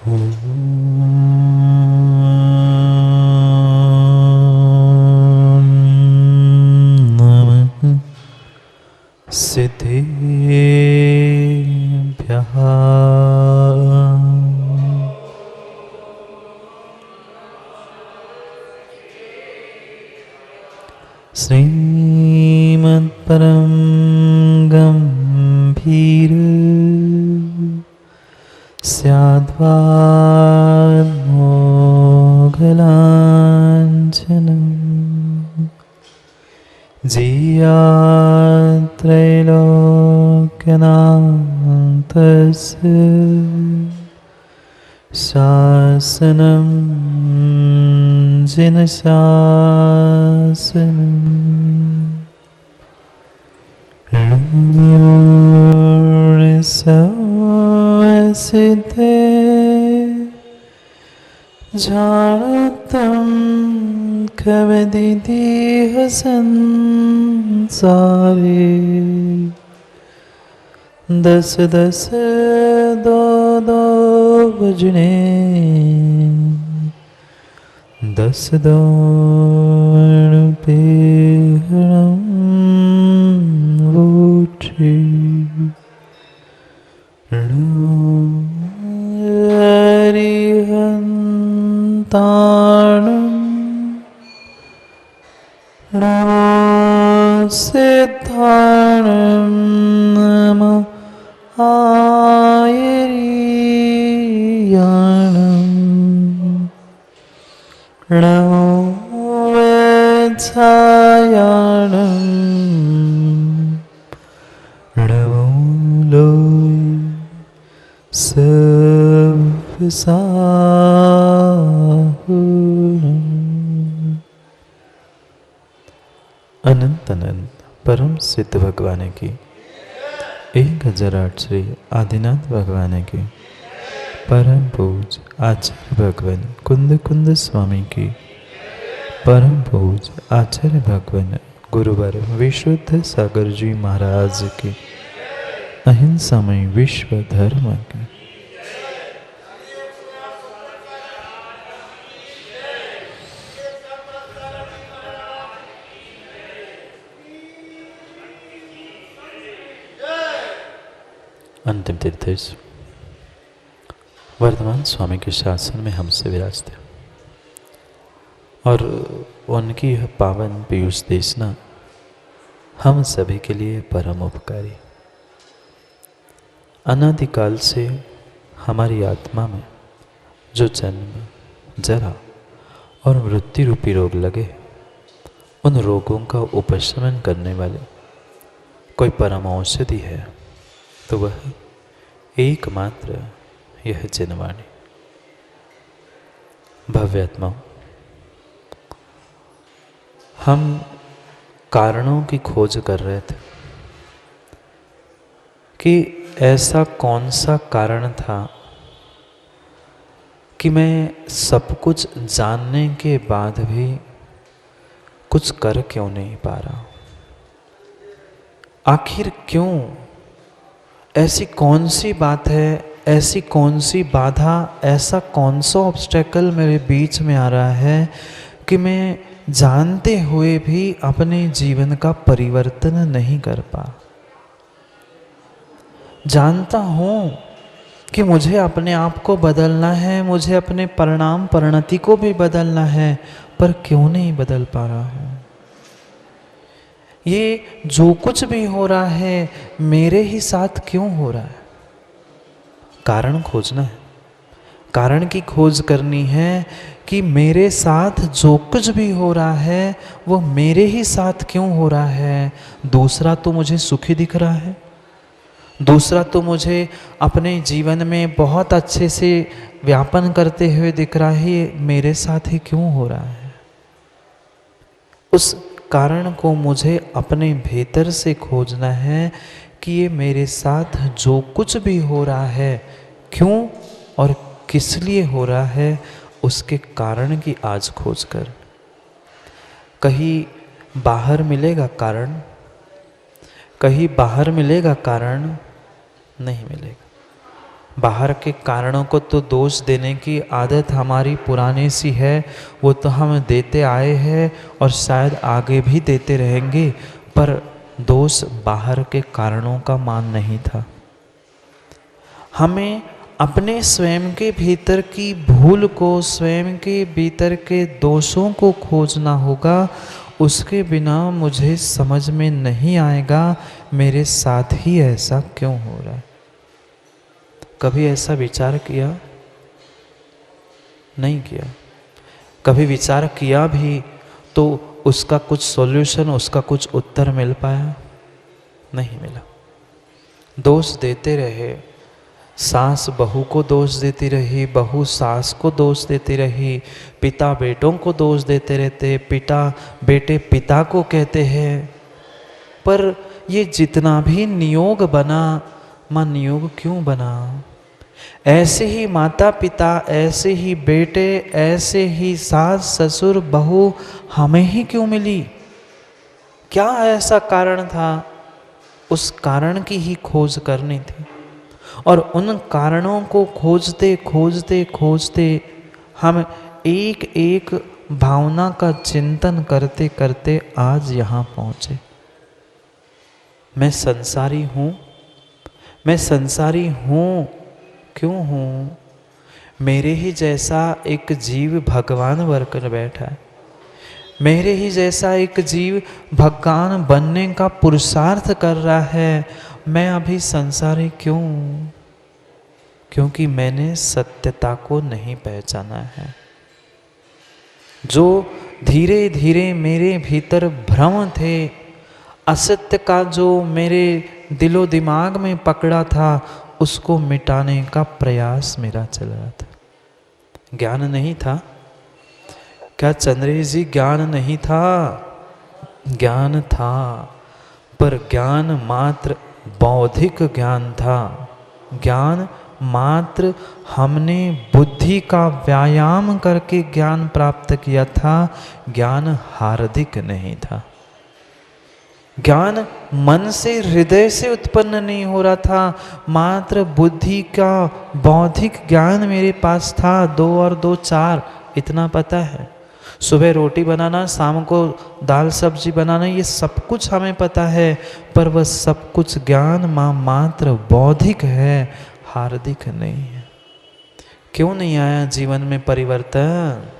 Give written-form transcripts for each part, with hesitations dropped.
सिद्धेभ्यः श्रीमत्परं गम्भीर स्याद्वान्मोघलाञ्छनम् जियात्रैलोक्यनाथस्य शासनं जिनशासनं जानतं कवदिदेह संसारे दस दस दो दो बजने दस दो पेहणम वोटे ताणं सिद्धाणं नमः आयर्याणं नमो वेत्सायाणं नमो लोय अनंत अनंत परम सिद्ध भगवान की 1008 श्री आदिनाथ भगवान की परम पूज आचार्य भगवान कुंद कुंद स्वामी की परम पूज आचार्य भगवान गुरुवर विशुद्ध सागर जी महाराज की अहिंसामय विश्व धर्म की अंतिम तीर्थेश वर्तमान स्वामी के शासन में हमसे विराजते और उनकी यह पावन पीयूष देशना हम सभी के लिए परम उपकारी। अनादिकाल से हमारी आत्मा में जो जन्म जरा और मृत्यु रूपी रोग लगे, उन रोगों का उपशमन करने वाले कोई परम औषधि है तो वह एकमात्र यह जनवाणी। भव्यात्माओं, हम कारणों की खोज कर रहे थे कि ऐसा कौन सा कारण था कि मैं सब कुछ जानने के बाद भी कुछ कर क्यों नहीं पा रहा। आखिर क्यों? ऐसी कौन सी बात है, ऐसी कौन सी बाधा, ऐसा कौन सा ऑब्स्टेकल मेरे बीच में आ रहा है कि मैं जानते हुए भी अपने जीवन का परिवर्तन नहीं कर पा। जानता हूँ कि मुझे अपने आप को बदलना है, मुझे अपने परिणाम परिणति को भी बदलना है, पर क्यों नहीं बदल पा रहा हूँ। ये जो कुछ भी हो रहा है मेरे ही साथ क्यों हो रहा है। कारण खोजना है, कारण की खोज करनी है कि मेरे साथ जो कुछ भी हो रहा है वो मेरे ही साथ क्यों हो रहा है। दूसरा तो मुझे सुखी दिख रहा है, दूसरा तो मुझे अपने जीवन में बहुत अच्छे से व्यापन करते हुए दिख रहा है, मेरे साथ ही क्यों हो रहा है। उस कारण को मुझे अपने भीतर से खोजना है कि ये मेरे साथ जो कुछ भी हो रहा है क्यों और किस लिए हो रहा है, उसके कारण की आज खोज कर। कहीं बाहर मिलेगा कारण, कहीं बाहर मिलेगा कारण नहीं मिलेगा। बाहर के कारणों को तो दोष देने की आदत हमारी पुरानी सी है, वो तो हम देते आए हैं और शायद आगे भी देते रहेंगे, पर दोष बाहर के कारणों का मान नहीं था। हमें अपने स्वयं के भीतर की भूल को, स्वयं के भीतर के दोषों को खोजना होगा। उसके बिना मुझे समझ में नहीं आएगा मेरे साथ ही ऐसा क्यों हो रहा है। कभी ऐसा विचार किया? नहीं किया। कभी विचार किया भी तो उसका कुछ सॉल्यूशन, उसका कुछ उत्तर मिल पाया? नहीं मिला। दोष देते रहे, सास बहू को दोष देती रही, बहू सास को दोष देती रही, पिता बेटों को दोष देते रहते, बेटे पिता को कहते हैं। पर ये जितना भी नियोग बना, माँ नियोग क्यों बना? ऐसे ही माता पिता, ऐसे ही बेटे, ऐसे ही सास ससुर बहू हमें ही क्यों मिली? क्या ऐसा कारण था? उस कारण की ही खोज करनी थी। और उन कारणों को खोजते खोजते खोजते हम एक एक भावना का चिंतन करते करते आज यहाँ पहुँचे। मैं संसारी हूँ। मैं संसारी हूँ क्यों हूँ? मेरे ही जैसा एक जीव भगवान बनकर बैठा है। मेरे ही जैसा एक जीव भगवान बनने का पुरुषार्थ कर रहा है। मैं अभी संसारी क्यों? क्योंकि मैंने सत्यता को नहीं पहचाना है। जो धीरे धीरे मेरे भीतर भ्रम थे, असत्य का जो मेरे दिलो दिमाग में पकड़ा था, उसको मिटाने का प्रयास मेरा चल रहा था। ज्ञान नहीं था क्या चंद्रेश जी? ज्ञान नहीं था? ज्ञान था, पर ज्ञान मात्र बौद्धिक ज्ञान था। ज्ञान मात्र हमने बुद्धि का व्यायाम करके ज्ञान प्राप्त किया था। ज्ञान हार्दिक नहीं था। ज्ञान मन से, हृदय से उत्पन्न नहीं हो रहा था। मात्र बुद्धि का बौद्धिक ज्ञान मेरे पास था। 2 और 2 4 इतना पता है। सुबह रोटी बनाना, शाम को दाल सब्जी बनाना, ये सब कुछ हमें पता है, पर वह सब कुछ ज्ञान मात्र बौद्धिक है, हार्दिक नहीं है। क्यों नहीं आया जीवन में परिवर्तन?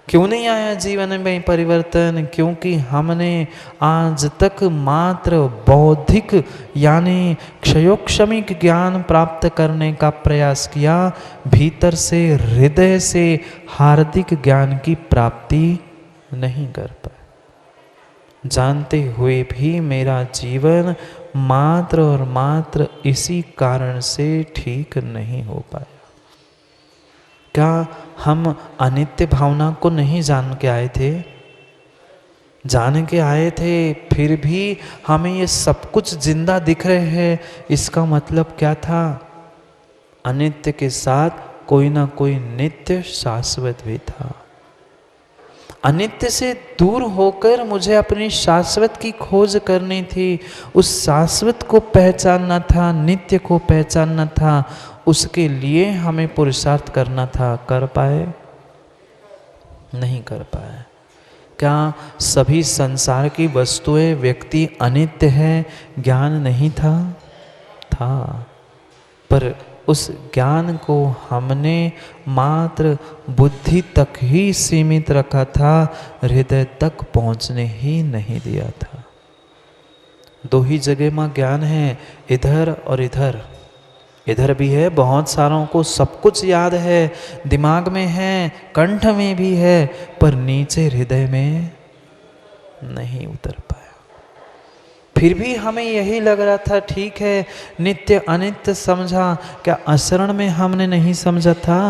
क्यों नहीं आया जीवन में परिवर्तन? क्योंकि हमने आज तक मात्र बौद्धिक यानी क्षयोक्षमिक ज्ञान प्राप्त करने का प्रयास किया। भीतर से, हृदय से हार्दिक ज्ञान की प्राप्ति नहीं कर पाए। जानते हुए भी मेरा जीवन मात्र और मात्र इसी कारण से ठीक नहीं हो पाया। क्या हम अनित्य भावना को नहीं जान के आए थे? जान के आए थे, फिर भी हमें ये सब कुछ जिंदा दिख रहे हैं। इसका मतलब क्या था? अनित्य के साथ कोई ना कोई नित्य शाश्वत भी था। अनित्य से दूर होकर मुझे अपनी शाश्वत की खोज करनी थी। उस शाश्वत को पहचानना था, नित्य को पहचानना था। उसके लिए हमें पुरुषार्थ करना था। कर पाए? नहीं कर पाए। क्या सभी संसार की वस्तुएं, व्यक्ति अनित्य है? ज्ञान नहीं था? था, पर उस ज्ञान को हमने मात्र बुद्धि तक ही सीमित रखा था, हृदय तक पहुंचने ही नहीं दिया था। 2 ही जगह में ज्ञान है, इधर और इधर। इधर भी है, बहुत सारों को सब कुछ याद है, दिमाग में है, कंठ में भी है, पर नीचे हृदय में नहीं उतर पाया। फिर भी हमें यही लग रहा था ठीक है, नित्य अनित्य समझा। क्या आचरण में हमने नहीं समझा था?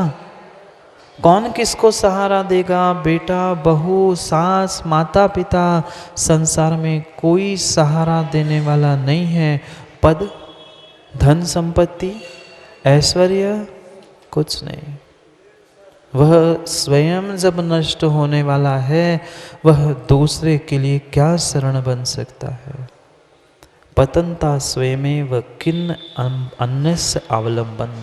कौन किसको सहारा देगा? बेटा, बहू, सास, माता पिता, संसार में कोई सहारा देने वाला नहीं है। पद, धन संपत्ति, ऐश्वर्य, कुछ नहीं। वह स्वयं जब नष्ट होने वाला है, वह दूसरे के लिए क्या शरण बन सकता है? पतंता स्वयमेव किन्न अन्यस्य अवलंबन।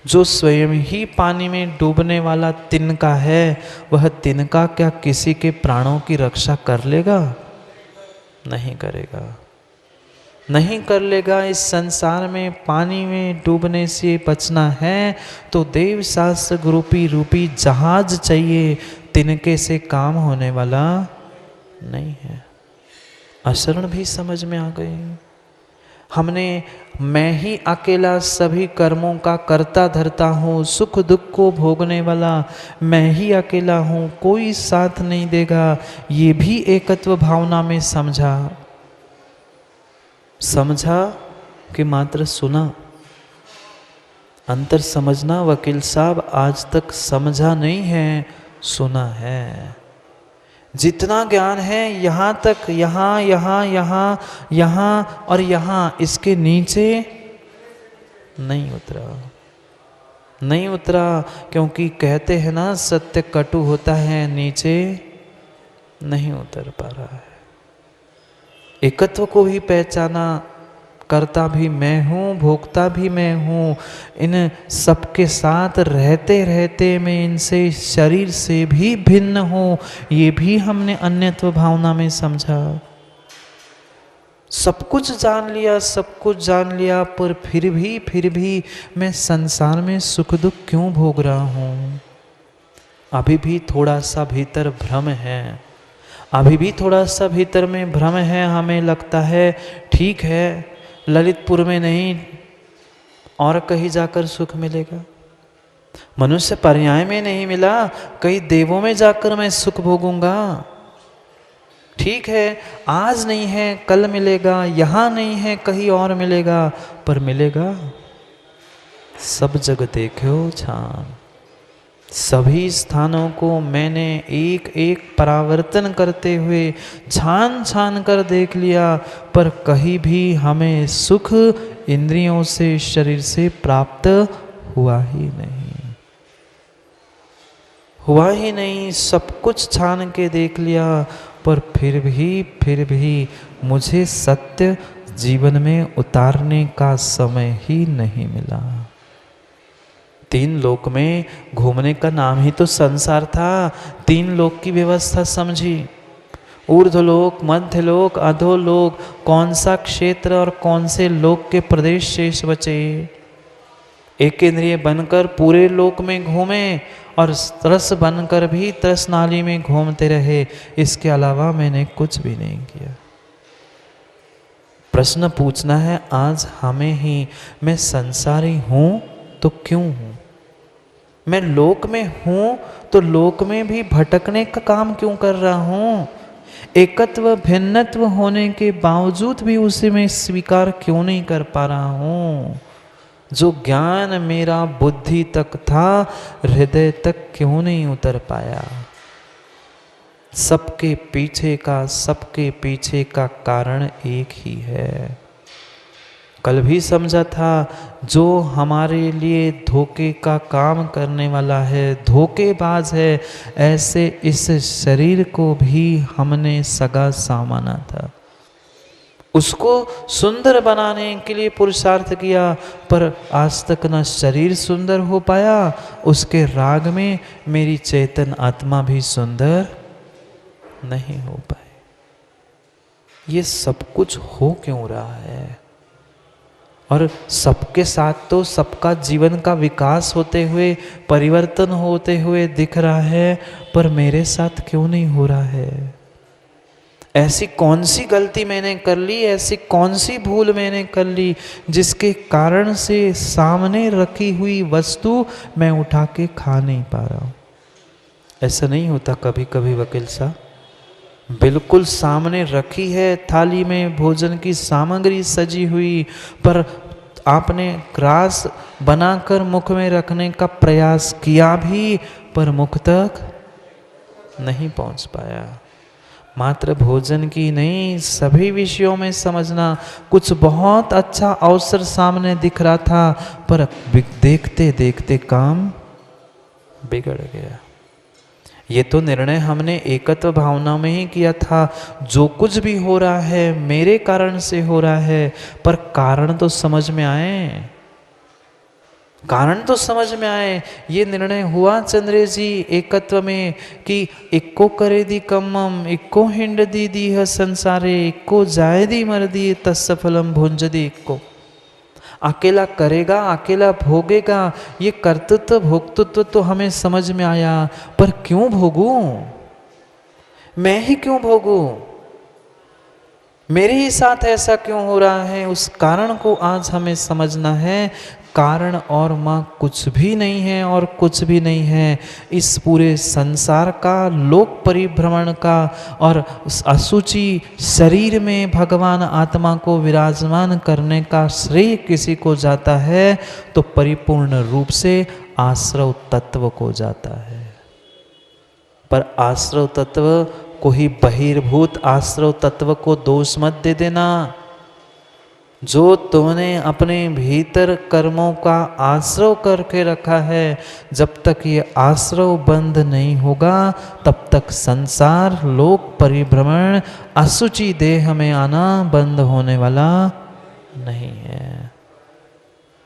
जो स्वयं ही पानी में डूबने वाला तिनका है, वह तिनका क्या किसी के प्राणों की रक्षा कर लेगा? नहीं करेगा, नहीं कर लेगा। इस संसार में पानी में डूबने से बचना है तो देव शास्त्र रूपी जहाज चाहिए, तिनके से काम होने वाला नहीं है। अशरण भी समझ में आ गई। हमने मैं ही अकेला सभी कर्मों का करता धरता हूँ, सुख दुख को भोगने वाला मैं ही अकेला हूँ, कोई साथ नहीं देगा, ये भी एकत्व भावना में समझा कि मात्र सुना। अंतर समझना वकील साहब आज तक समझा नहीं है, सुना है। जितना ज्ञान है यहाँ तक, यहाँ यहाँ यहाँ यहाँ और यहाँ, इसके नीचे नहीं उतरा, नहीं उतरा। क्योंकि कहते हैं ना सत्य कटु होता है, नीचे नहीं उतर पा रहा है। एकत्व को भी पहचाना, करता भी मैं हूँ, भोगता भी मैं हूँ, इन सबके साथ रहते रहते मैं इनसे शरीर से भी भिन्न हूँ, ये भी हमने अन्यत्व भावना में समझा। सब कुछ जान लिया, सब कुछ जान लिया, पर फिर भी मैं संसार में सुख दुख क्यों भोग रहा हूँ? अभी भी थोड़ा सा भीतर भ्रम है, अभी भी थोड़ा सा भीतर में भ्रम है। हमें लगता है ठीक है, ललितपुर में नहीं और कहीं जाकर सुख मिलेगा, मनुष्य पर्याय में नहीं मिला, कई देवों में जाकर मैं सुख भोगूंगा। ठीक है, आज नहीं है कल मिलेगा, यहाँ नहीं है कहीं और मिलेगा, पर मिलेगा। सब जग देखो छान, सभी स्थानों को मैंने एक एक परावर्तन करते हुए छान छान कर देख लिया, पर कहीं भी हमें सुख इंद्रियों से, शरीर से प्राप्त हुआ ही नहीं, हुआ ही नहीं। सब कुछ छान के देख लिया, पर फिर भी मुझे सत्य जीवन में उतारने का समय ही नहीं मिला। तीन लोक में घूमने का नाम ही तो संसार था। तीन लोक की व्यवस्था समझी, ऊर्ध्वलोक, मध्यलोक, अधोलोक, कौन सा क्षेत्र और कौन से लोक के प्रदेश शेष बचे। एक इंद्रिय बनकर पूरे लोक में घूमे और तरस बनकर भी तरस नाली में घूमते रहे, इसके अलावा मैंने कुछ भी नहीं किया। प्रश्न पूछना है आज हमें ही, मैं संसारी हूं तो क्यों हूं? मैं लोक में हूं तो लोक में भी भटकने का काम क्यों कर रहा हूं? एकत्व भिन्नत्व होने के बावजूद भी उसे मैं स्वीकार क्यों नहीं कर पा रहा हूं? जो ज्ञान मेरा बुद्धि तक था, हृदय तक क्यों नहीं उतर पाया? सबके पीछे का कारण एक ही है। कल भी समझा था, जो हमारे लिए धोखे का काम करने वाला है, धोखेबाज है, ऐसे इस शरीर को भी हमने सगा सामाना था। उसको सुंदर बनाने के लिए पुरुषार्थ किया, पर आज तक न शरीर सुंदर हो पाया, उसके राग में मेरी चेतन आत्मा भी सुंदर नहीं हो पाए। ये सब कुछ हो क्यों रहा है? और सबके साथ तो सबका जीवन का विकास होते हुए, परिवर्तन होते हुए दिख रहा है, पर मेरे साथ क्यों नहीं हो रहा है? ऐसी कौन सी गलती मैंने कर ली, ऐसी कौन सी भूल मैंने कर ली, जिसके कारण से सामने रखी हुई वस्तु मैं उठा के खा नहीं पा रहा हूँ? ऐसा नहीं होता कभी कभी वकील साहब? बिल्कुल सामने रखी है, थाली में भोजन की सामग्री सजी हुई, पर आपने ग्रास बनाकर मुख में रखने का प्रयास किया भी, पर मुख तक नहीं पहुंच पाया। मात्र भोजन की नहीं, सभी विषयों में समझना, कुछ बहुत अच्छा अवसर सामने दिख रहा था, पर देखते देखते काम बिगड़ गया। ये तो निर्णय हमने एकत्व भावना में ही किया था। जो कुछ भी हो रहा है मेरे कारण से हो रहा है, पर कारण तो समझ में आए, कारण तो समझ में आए। ये निर्णय हुआ चंद्रे जी एकत्व में कि इक्को करे दी कम्मम, इक्को हिंड दी दीह संसारे, इक्को जाय दी मर दी तस्य फलम भुंज दी इक्को। अकेला करेगा, अकेला भोगेगा, ये कर्तृत्व भोक्तृत्व तो हमें समझ में आया, पर क्यों भोगूं? मैं ही क्यों भोगूं? मेरे ही साथ ऐसा क्यों हो रहा है? उस कारण को आज हमें समझना है। कारण और माँ कुछ भी नहीं है और कुछ भी नहीं है। इस पूरे संसार का, लोक परिभ्रमण का और उस अशुचि शरीर में भगवान आत्मा को विराजमान करने का श्रेय किसी को जाता है तो परिपूर्ण रूप से आश्रव तत्व को जाता है। पर आश्रव तत्व को ही, बहिर्भूत आश्रव तत्व को दोष मत दे देना। जो तुमने अपने भीतर कर्मों का आश्रव करके रखा है, जब तक ये आश्रव बंद नहीं होगा तब तक संसार, लोक परिभ्रमण, अशुचि देह में आना बंद होने वाला नहीं है।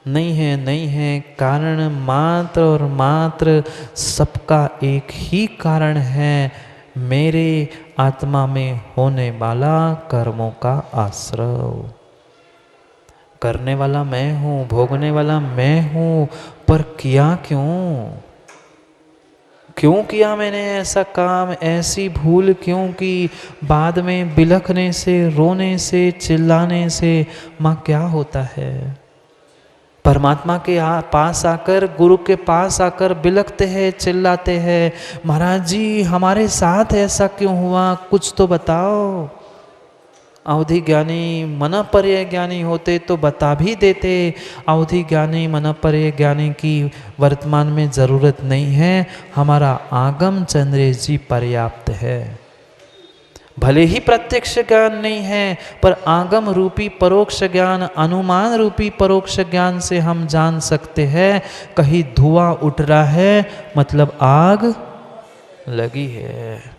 नहीं है, नहीं है। कारण मात्र और मात्र सबका एक ही कारण है, मेरे आत्मा में होने वाला कर्मों का आश्रव। करने वाला मैं हूँ, भोगने वाला मैं हूँ, पर किया क्यों? क्यों किया मैंने ऐसा काम, ऐसी भूल क्यों की? बाद में बिलखने से, रोने से, चिल्लाने से माँ क्या होता है? परमात्मा के पास आकर, गुरु के पास आकर बिलखते हैं, चिल्लाते हैं, महाराज जी हमारे साथ ऐसा क्यों हुआ, कुछ तो बताओ। अवधि ज्ञानी मनपर्य ज्ञानी होते तो बता भी देते। अवधि ज्ञानी मनपर्य ज्ञानी की वर्तमान में ज़रूरत नहीं है, हमारा आगम चंद्रेश जी पर्याप्त है। भले ही प्रत्यक्ष ज्ञान नहीं है, पर आगम रूपी परोक्ष ज्ञान, अनुमान रूपी परोक्ष ज्ञान से हम जान सकते हैं कहीं धुआं उठ रहा है मतलब आग लगी है।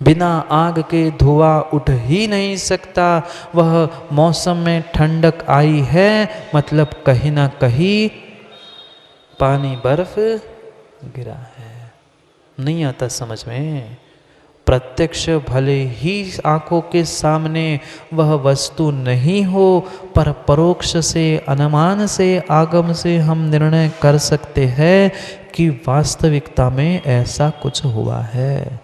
बिना आग के धुआं उठ ही नहीं सकता। वह मौसम में ठंडक आई है मतलब कहीं ना कहीं पानी बर्फ गिरा है। नहीं आता समझ में। प्रत्यक्ष भले ही आंखों के सामने वह वस्तु नहीं हो, पर परोक्ष से, अनुमान से, आगम से हम निर्णय कर सकते हैं कि वास्तविकता में ऐसा कुछ हुआ है।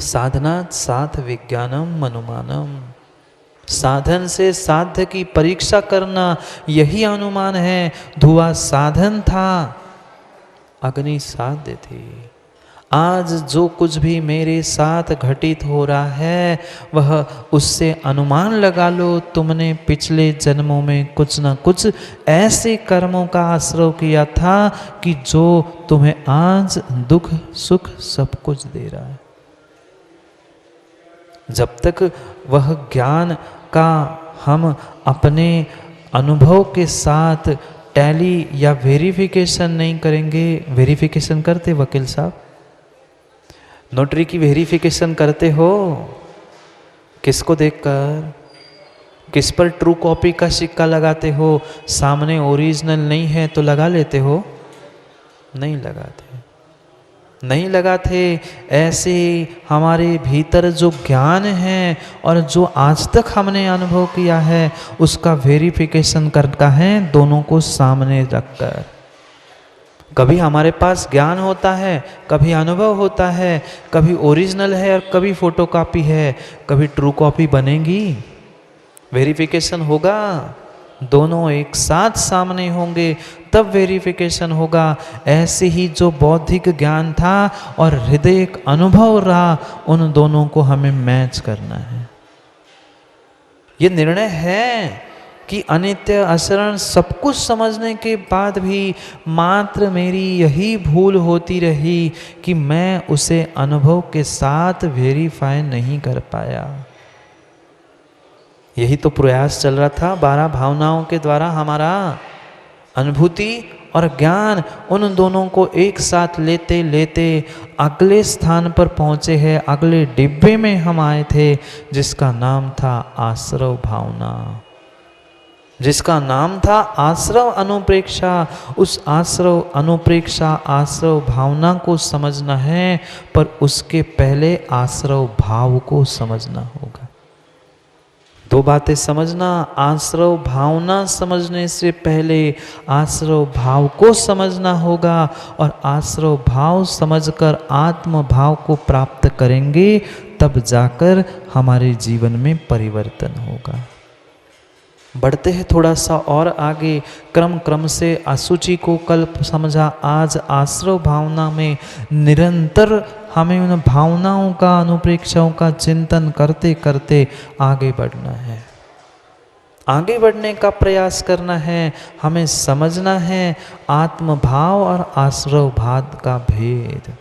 साधना साध विज्ञानम अनुमानम। साधन से साध्य की परीक्षा करना यही अनुमान है। धुआं साधन था, अग्नि साध्य थी। आज जो कुछ भी मेरे साथ घटित हो रहा है वह उससे अनुमान लगा लो तुमने पिछले जन्मों में कुछ न कुछ ऐसे कर्मों का आश्रय किया था कि जो तुम्हें आज दुख सुख सब कुछ दे रहा है। जब तक वह ज्ञान का हम अपने अनुभव के साथ टैली या वेरिफिकेशन नहीं करेंगे। वेरिफिकेशन करते वकील साहब, नोटरी की वेरिफिकेशन करते हो किसको देखकर? किस पर ट्रू कॉपी का सिक्का लगाते हो? सामने ओरिजिनल नहीं है तो लगा लेते हो? नहीं लगाते, नहीं लगाते। ऐसे हमारे भीतर जो ज्ञान है और जो आज तक हमने अनुभव किया है उसका वेरिफिकेशन करना है दोनों को सामने रखकर। कभी हमारे पास ज्ञान होता है, कभी अनुभव होता है, कभी ओरिजिनल है और कभी फोटोकॉपी है। कभी ट्रू कॉपी बनेगी, वेरिफिकेशन होगा, दोनों एक साथ सामने होंगे तब वेरिफिकेशन होगा। ऐसे ही जो बौद्धिक ज्ञान था और हृदय अनुभव रहा, उन दोनों को हमें मैच करना है। ये निर्णय है कि अनित्य अशरण सब कुछ समझने के बाद भी मात्र मेरी यही भूल होती रही कि मैं उसे अनुभव के साथ वेरीफाई नहीं कर पाया। यही तो प्रयास चल रहा था 12 भावनाओं के द्वारा हमारा अनुभूति और ज्ञान उन दोनों को एक साथ लेते लेते अगले स्थान पर पहुँचे हैं, अगले डिब्बे में हम आए थे, जिसका नाम था आश्रव भावना, जिसका नाम था आश्रव अनुप्रेक्षा। उस आश्रव अनुप्रेक्षा, आश्रव भावना को समझना है, पर उसके पहले आश्रव भाव को समझना होगा। दो बातें समझना, आश्रव भावना समझने से पहले आश्रव भाव को समझना होगा, और आश्रव भाव समझकर आत्म भाव को प्राप्त करेंगे, तब जाकर हमारे जीवन में परिवर्तन होगा। बढ़ते हैं थोड़ा सा और आगे, क्रम क्रम से असुचि को कल समझा, आज आश्रव भावना में निरंतर हमें उन भावनाओं का, अनुप्रेक्षाओं का चिंतन करते करते आगे बढ़ना है, आगे बढ़ने का प्रयास करना है। हमें समझना है आत्म भाव और आश्रव भाव का भेद,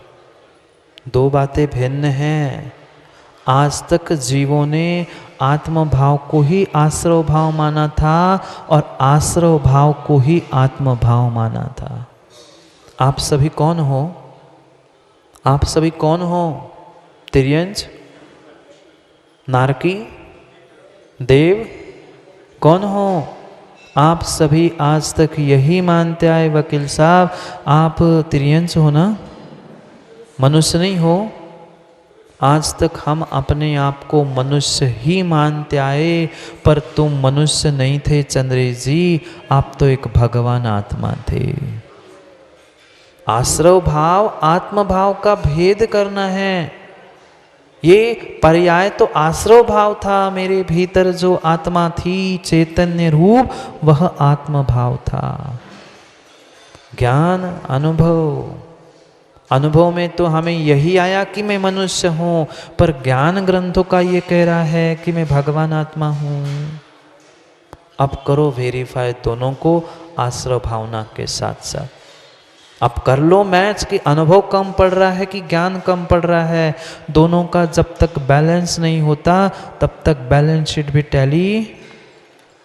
दो बातें भिन्न हैं। आज तक जीवों ने आत्म भाव को ही आश्रव भाव माना था और आश्रव भाव को ही आत्म भाव माना था। आप सभी कौन हो? आप सभी कौन हो? तिर्यंच, नारकी, देव, कौन हो? आप सभी आज तक यही मानते आए वकील साहब, आप तिर्यंच हो ना, मनुष्य नहीं हो। आज तक हम अपने आप को मनुष्य ही मानते आए, पर तुम मनुष्य नहीं थे चंद्रेश जी, आप तो एक भगवान आत्मा थे। आश्रव भाव आत्म भाव का भेद करना है। ये पर्याय तो आश्रव भाव था, मेरे भीतर जो आत्मा थी चैतन्य रूप, वह आत्म भाव था। ज्ञान अनुभव, अनुभव में तो हमें यही आया कि मैं मनुष्य हूँ, पर ज्ञान ग्रंथों का ये कह रहा है कि मैं भगवान आत्मा हूँ। अब करो वेरीफाई दोनों को आश्रव भावना के साथ साथ। अब कर लो मैच कि अनुभव कम पड़ रहा है कि ज्ञान कम पड़ रहा है। दोनों का जब तक बैलेंस नहीं होता तब तक बैलेंस शीट भी टैली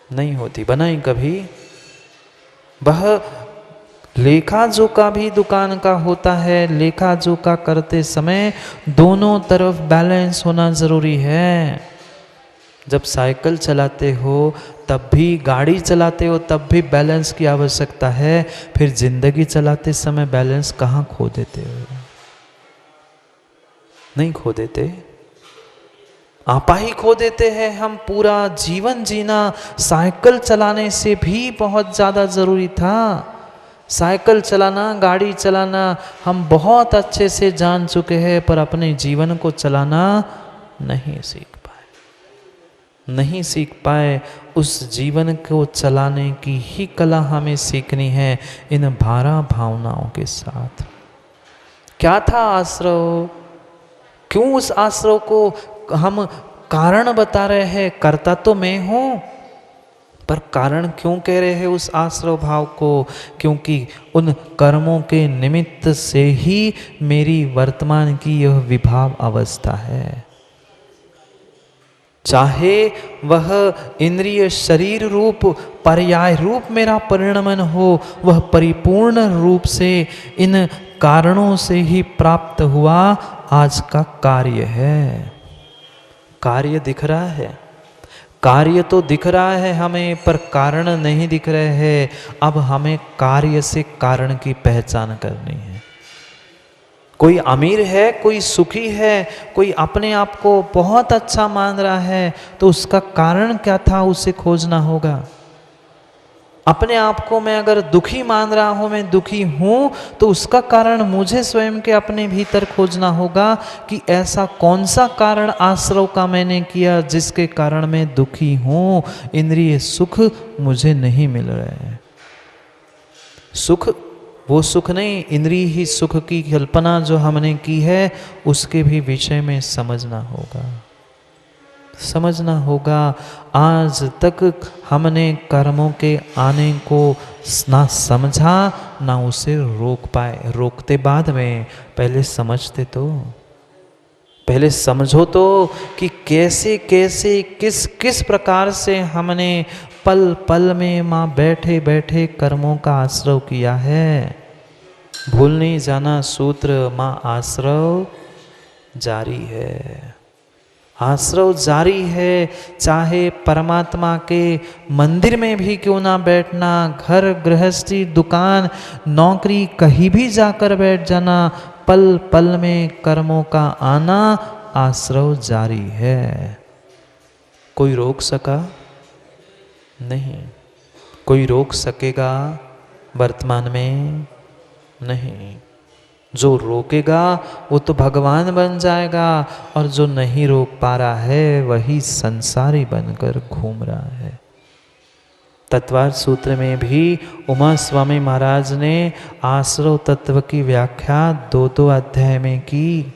नहीं होती। बनाई कभी? वह लेखा जोखा भी दुकान का होता है। लेखा जोखा करते समय दोनों तरफ बैलेंस होना जरूरी है। जब साइकिल चलाते हो तब भी, गाड़ी चलाते हो तब भी बैलेंस की आवश्यकता है। फिर जिंदगी चलाते समय बैलेंस कहाँ खो देते हो? नहीं खो देते, आपा ही खो देते हैं। हम पूरा जीवन जीना साइकिल चलाने से भी बहुत ज़्यादा ज़रूरी था। साइकिल चलाना, गाड़ी चलाना हम बहुत अच्छे से जान चुके हैं, पर अपने जीवन को चलाना नहीं सीख पाए, नहीं सीख पाए। उस जीवन को चलाने की ही कला हमें सीखनी है इन 12 भावनाओं के साथ। क्या था आश्रव? क्यों उस आश्रव को हम कारण बता रहे हैं? करता तो मैं हूं, पर कारण क्यों कह रहे हैं उस आश्रव भाव को? क्योंकि उन कर्मों के निमित्त से ही मेरी वर्तमान की यह विभाव अवस्था है। चाहे वह इंद्रिय शरीर रूप पर्याय रूप मेरा परिणमन हो, वह परिपूर्ण रूप से इन कारणों से ही प्राप्त हुआ आज का कार्य है। कार्य दिख रहा है, कार्य तो दिख रहा है हमें, पर कारण नहीं दिख रहे हैं। अब हमें कार्य से कारण की पहचान करनी है। कोई अमीर है, कोई सुखी है, कोई अपने आप को बहुत अच्छा मान रहा है, तो उसका कारण क्या था उसे खोजना होगा। अपने आप को मैं अगर दुखी मान रहा हूं, मैं दुखी हूं, तो उसका कारण मुझे स्वयं के अपने भीतर खोजना होगा कि ऐसा कौन सा कारण आश्रव का मैंने किया जिसके कारण मैं दुखी हूं। इंद्रिय सुख मुझे नहीं मिल रहे हैं। सुख वो सुख नहीं, इंद्रिय ही सुख की कल्पना जो हमने की है उसके भी विषय में समझना होगा, समझना होगा। आज तक हमने कर्मों के आने को ना समझा ना उसे रोक पाए। रोकते बाद में, पहले समझते तो, पहले समझो तो कि कैसे कैसे किस किस प्रकार से हमने पल पल में माँ बैठे बैठे कर्मों का आश्रव किया है। भूल नहीं जाना सूत्र, माँ आश्रव जारी है। आश्रव जारी है, चाहे परमात्मा के मंदिर में भी क्यों ना बैठना, घर गृहस्थी दुकान नौकरी कहीं भी जाकर बैठ जाना, पल पल में कर्मों का आना आश्रव जारी है। कोई रोक सका नहीं। कोई रोक सकेगा वर्तमान में नहीं। जो रोकेगा वो तो भगवान बन जाएगा, और जो नहीं रोक पा रहा है वही संसारी बनकर घूम रहा है। तत्वार्थ सूत्र में भी उमा स्वामी महाराज ने आश्रव तत्व की व्याख्या 2-2 अध्याय में की।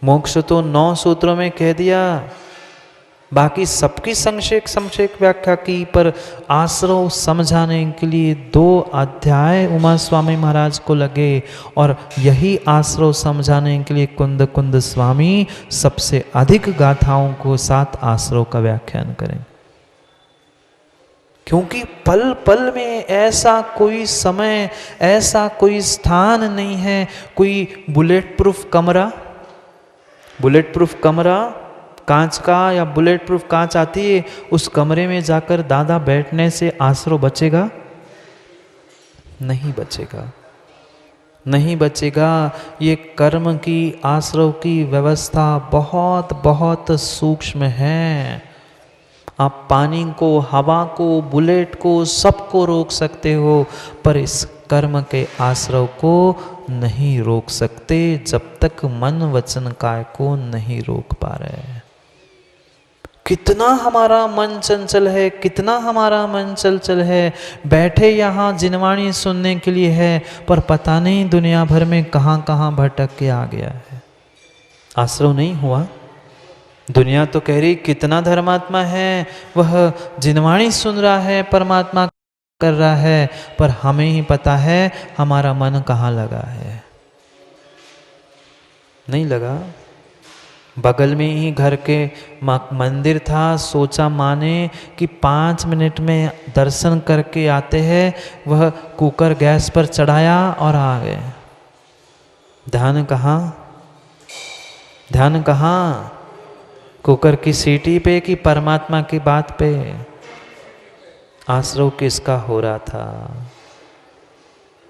मोक्ष तो 9 सूत्रों में कह दिया, बाकी सबकी संक्षेप व्याख्या की, पर आश्रव समझाने के लिए 2 अध्याय उमा स्वामी महाराज को लगे, और यही आश्रव समझाने के लिए कुंद कुंद स्वामी सबसे अधिक गाथाओं को 7 आश्रव का व्याख्यान करें। क्योंकि पल पल में ऐसा कोई समय, ऐसा कोई स्थान नहीं है, कोई बुलेट प्रूफ कमरा कांच का या बुलेट प्रूफ कांच आती है, उस कमरे में जाकर दादा बैठने से आश्रव बचेगा? नहीं बचेगा, नहीं बचेगा। ये कर्म की आश्रव की व्यवस्था बहुत बहुत सूक्ष्म है। आप पानी को, हवा को, बुलेट को, सबको रोक सकते हो, पर इस कर्म के आश्रव को नहीं रोक सकते जब तक मन वचन काय को नहीं रोक पा रहे हैं। कितना हमारा मन चंचल है, कितना हमारा मन चंचल है। बैठे यहाँ जिनवाणी सुनने के लिए है, पर पता नहीं दुनिया भर में कहाँ कहाँ भटक के आ गया है। आश्रव नहीं हुआ। दुनिया तो कह रही कितना धर्मात्मा है, वह जिनवाणी सुन रहा है, परमात्मा कर रहा है, पर हमें ही पता है हमारा मन कहाँ लगा है। नहीं लगा। बगल में ही घर के मंदिर था, सोचा माने कि 5 मिनट में दर्शन करके आते हैं, वह कुकर गैस पर चढ़ाया और आ गए। ध्यान कहाँ? ध्यान कहाँ? कुकर की सीटी पे कि परमात्मा की बात पे? आश्रव किसका हो रहा था?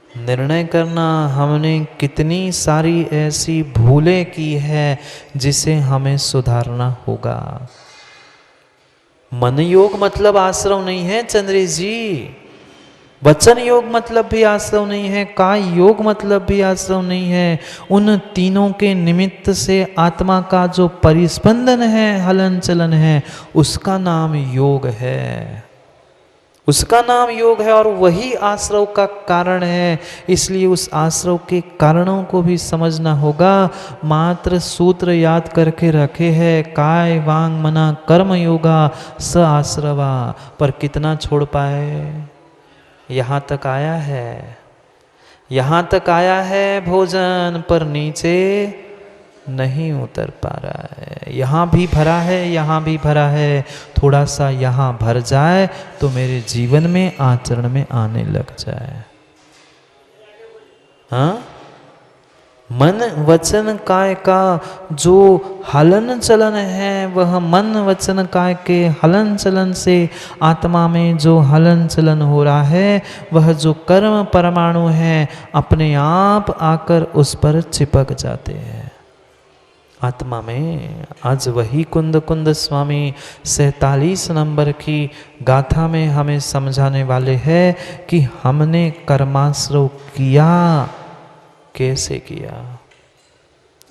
निर्णय करना, हमने कितनी सारी ऐसी भूलें की है जिसे हमें सुधारना होगा। मन योग मतलब आश्रव नहीं है चंद्रेश जी। वचन योग मतलब भी आश्रव नहीं है, काय योग मतलब भी आश्रव नहीं है। उन तीनों के निमित्त से आत्मा का जो परिस्पंदन है, हलन चलन है, उसका नाम योग है। उसका नाम योग है, और वही आश्रव का कारण है। इसलिए उस आश्रव के कारणों को भी समझना होगा। मात्र सूत्र याद करके रखे हैं, काय वांग मना कर्म योगा स आश्रवा, पर कितना छोड़ पाए? यहाँ तक आया है, यहाँ तक आया है भोजन, पर नीचे नहीं उतर पा रहा है। यहाँ भी भरा है, यहाँ भी भरा है। थोड़ा सा यहाँ भर जाए तो मेरे जीवन में, आचरण में आने लग जाए। हाँ, मन वचन काय का जो हलन चलन है, वह मन वचन काय के हलन चलन से आत्मा में जो हलन चलन हो रहा है, वह जो कर्म परमाणु है, अपने आप आकर उस पर चिपक जाते हैं आत्मा में। आज वही कुंद कुंद स्वामी 47 नंबर की गाथा में हमें समझाने वाले हैं कि हमने कर्माश्रव किया, कैसे किया,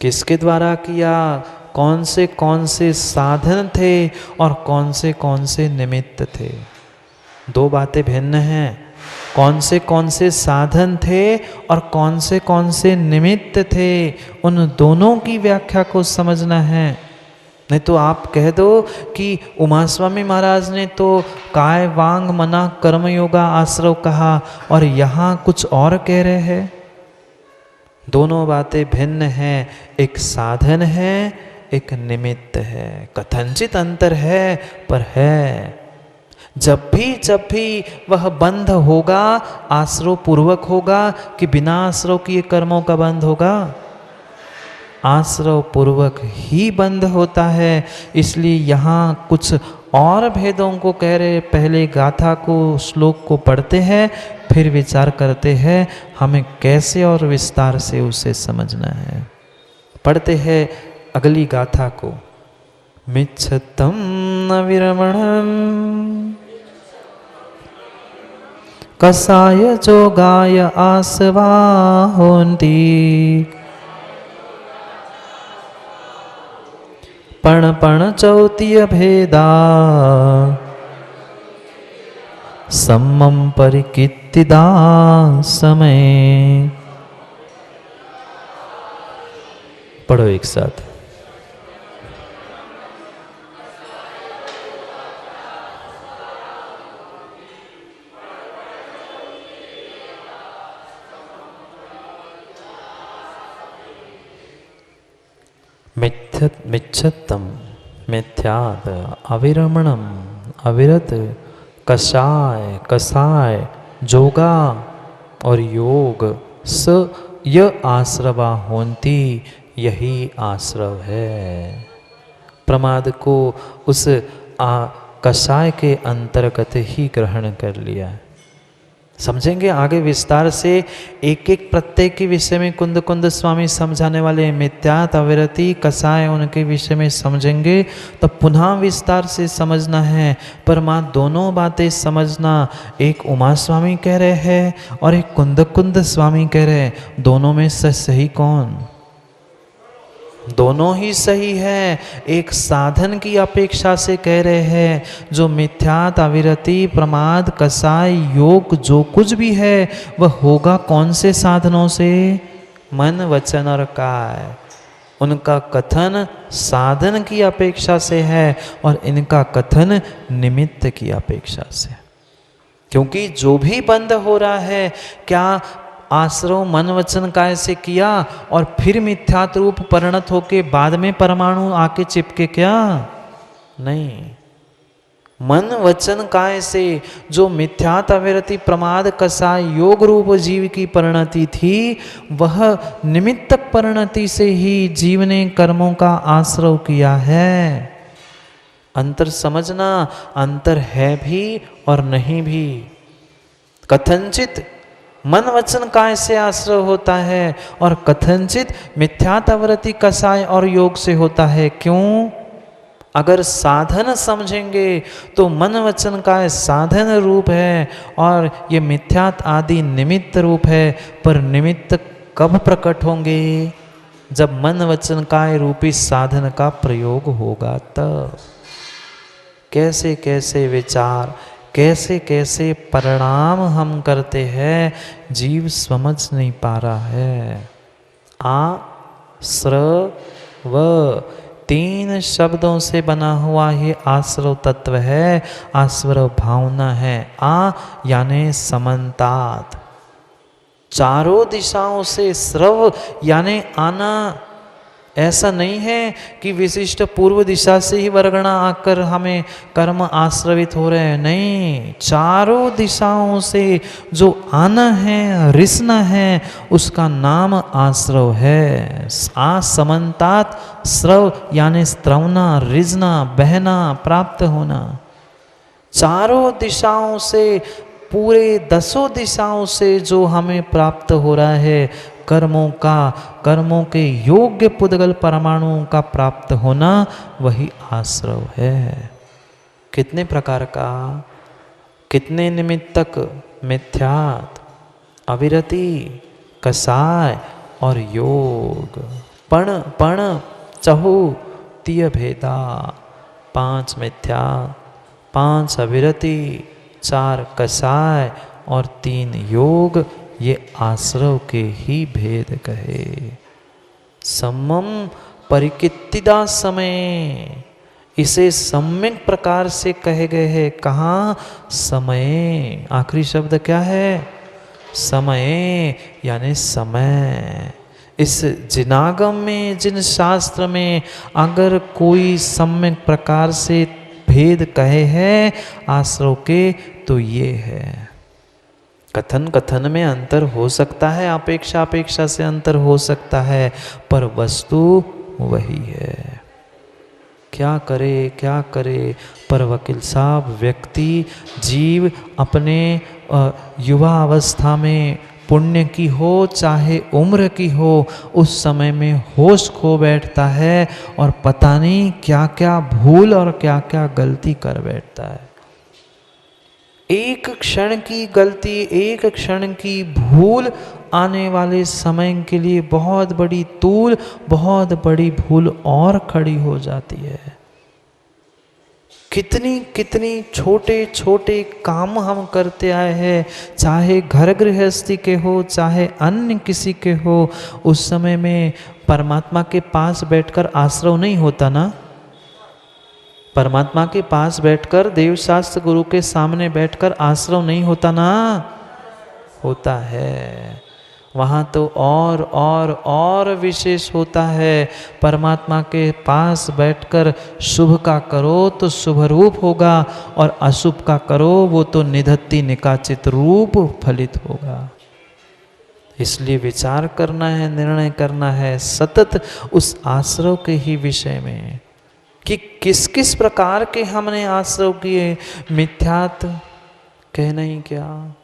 किसके द्वारा किया, कौन से साधन थे और कौन से निमित्त थे। 2 बातें भिन्न हैं। कौन से साधन थे और कौन से निमित्त थे, उन दोनों की व्याख्या को समझना है। नहीं तो आप कह दो कि उमा स्वामी महाराज ने तो काय वांग मना कर्म योगा आश्रव कहा और यहाँ कुछ और कह रहे हैं। दोनों बातें भिन्न हैं। एक साधन है, एक निमित्त है। कथनचित अंतर है, पर है। जब भी वह बंध होगा आश्रव पूर्वक होगा कि बिना आश्रव किए कर्मों का बंध होगा? आश्रव पूर्वक ही बंध होता है। इसलिए यहाँ कुछ और भेदों को कह रहे। पहले गाथा को, श्लोक को पढ़ते हैं, फिर विचार करते हैं हमें कैसे और विस्तार से उसे समझना है। पढ़ते हैं अगली गाथा को। मिच्छतं न विरमणं कसाय जोगाय आसवा होन्ति पण पण चौतीय भेदा सम्मम परिकीर्तिदा समय। पढ़ो एक साथ। मिच्छतम मिथ्यात अविरमणम अविरत कसाय जोगा और योग स य आश्रवा होन्ति यही आश्रव है। प्रमाद को उस कसाय के अंतर्गत ही ग्रहण कर लिया। समझेंगे आगे विस्तार से। एक एक प्रत्यय के विषय में कुंद कुंद स्वामी समझाने वाले। मिथ्यात अविरति कसाय उनके विषय में समझेंगे तो पुनः विस्तार से समझना है। पर माँ दोनों बातें समझना। एक उमा स्वामी कह रहे हैं और एक कुंद कुंद स्वामी कह रहे हैं। दोनों में सही कौन? दोनों ही सही है। एक साधन की अपेक्षा से कह रहे हैं। जो मिथ्यात अविरति प्रमाद कसाय योग जो कुछ भी है वह होगा कौन से साधनों से? मन वचन और काय। उनका कथन साधन की अपेक्षा से है और इनका कथन निमित्त की अपेक्षा से। क्योंकि जो भी बंद हो रहा है क्या आश्रव मन वचन काय से किया और फिर मिथ्यात रूप परिणत होके बाद में परमाणु आके चिपके? क्या नहीं। मन वचन काय से जो मिथ्यात अविरति प्रमाद कसाय योग रूप जीव की परिणति थी वह निमित्तक परिणति से ही जीव ने कर्मों का आश्रव किया है। अंतर समझना। अंतर है भी और नहीं भी। कथनचित मन वचन काय से आश्रय होता है और कथनचित मिथ्यात अविरति कसाय और योग से होता है। क्यों? अगर साधन समझेंगे तो मन वचन काय साधन रूप है और ये मिथ्यात आदि निमित्त रूप है। पर निमित्त कब प्रकट होंगे? जब मन वचन काय रूपी साधन का प्रयोग होगा तब। कैसे कैसे विचार, कैसे कैसे परिणाम हम करते हैं जीव समझ नहीं पा रहा है। आश्रव 3 शब्दों से बना हुआ ये आश्रव तत्व है। आश्रव भावना है। आ यानी समन्तात, चारों दिशाओं से श्रव यानी आना। ऐसा नहीं है कि विशिष्ट पूर्व दिशा से ही वर्गणा आकर हमें कर्म आश्रवित हो रहे हैं। नहीं, चारों दिशाओं से जो आना है, रिसना है, उसका नाम आश्रव है। समन्तात श्रव यानी स्त्रवना, रिजना, बहना, प्राप्त होना। चारों दिशाओं से, पूरे 10 दिशाओं से जो हमें प्राप्त हो रहा है कर्मों का, कर्मों के योग्य पुद्गल परमाणुओं का प्राप्त होना, वही आश्रव है। कितने प्रकार का, कितने निमित्तक? मिथ्यात, अविरति, कसाय और योग। पण चहु तीय भेदा। 5 मिथ्यात, 5 अविरति, 4 कसाय और 3 योग। ये आश्रव के ही भेद कहे। सम्मम परिकीर्तिदा समय, इसे सम्यक प्रकार से कहे गए हैं। कहाँ? समय। आखिरी शब्द क्या है? समय यानी समय। इस जिनागम में, जिन शास्त्र में अगर कोई सम्यक प्रकार से भेद कहे हैं आश्रव के तो ये है। कथन कथन में अंतर हो सकता है, अपेक्षा अपेक्षा से अंतर हो सकता है, पर वस्तु वही है। क्या करे पर वकील साहब, व्यक्ति जीव अपने युवा अवस्था में पुण्य की हो चाहे उम्र की हो, उस समय में होश खो बैठता है और पता नहीं क्या क्या भूल और क्या क्या गलती कर बैठता है। एक क्षण की गलती, एक क्षण की भूल आने वाले समय के लिए बहुत बड़ी तूल, बहुत बड़ी भूल और खड़ी हो जाती है। कितनी कितनी छोटे छोटे काम हम करते आए हैं, चाहे घर गृहस्थी के हो चाहे अन्य किसी के हो, उस समय में परमात्मा के पास बैठकर आश्रव नहीं होता ना। परमात्मा के पास बैठकर, देव शास्त्र गुरु के सामने बैठकर आश्रव नहीं होता ना, होता है। वहाँ तो और विशेष होता है। परमात्मा के पास बैठकर शुभ का करो तो शुभ रूप होगा, और अशुभ का करो वो तो निधत्ति निकाचित रूप फलित होगा। इसलिए विचार करना है, निर्णय करना है सतत उस आश्रव के ही विषय में कि किस किस प्रकार के हमने आश्रव किए। मिथ्यात्व कहना ही क्या,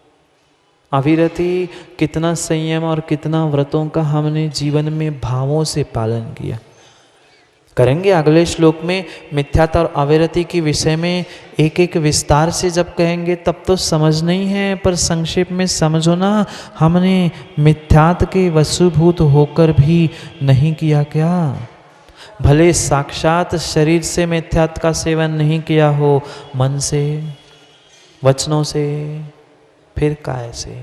अविरति, कितना संयम और कितना व्रतों का हमने जीवन में भावों से पालन किया। करेंगे अगले श्लोक में मिथ्यात्व और अविरति के विषय में एक एक विस्तार से जब कहेंगे तब तो समझ नहीं है, पर संक्षेप में समझो ना। हमने मिथ्यात्व के वशीभूत होकर भी नहीं किया क्या? भले साक्षात शरीर से मिथ्यात्व का सेवन नहीं किया हो, मन से, वचनों से, फिर काय से।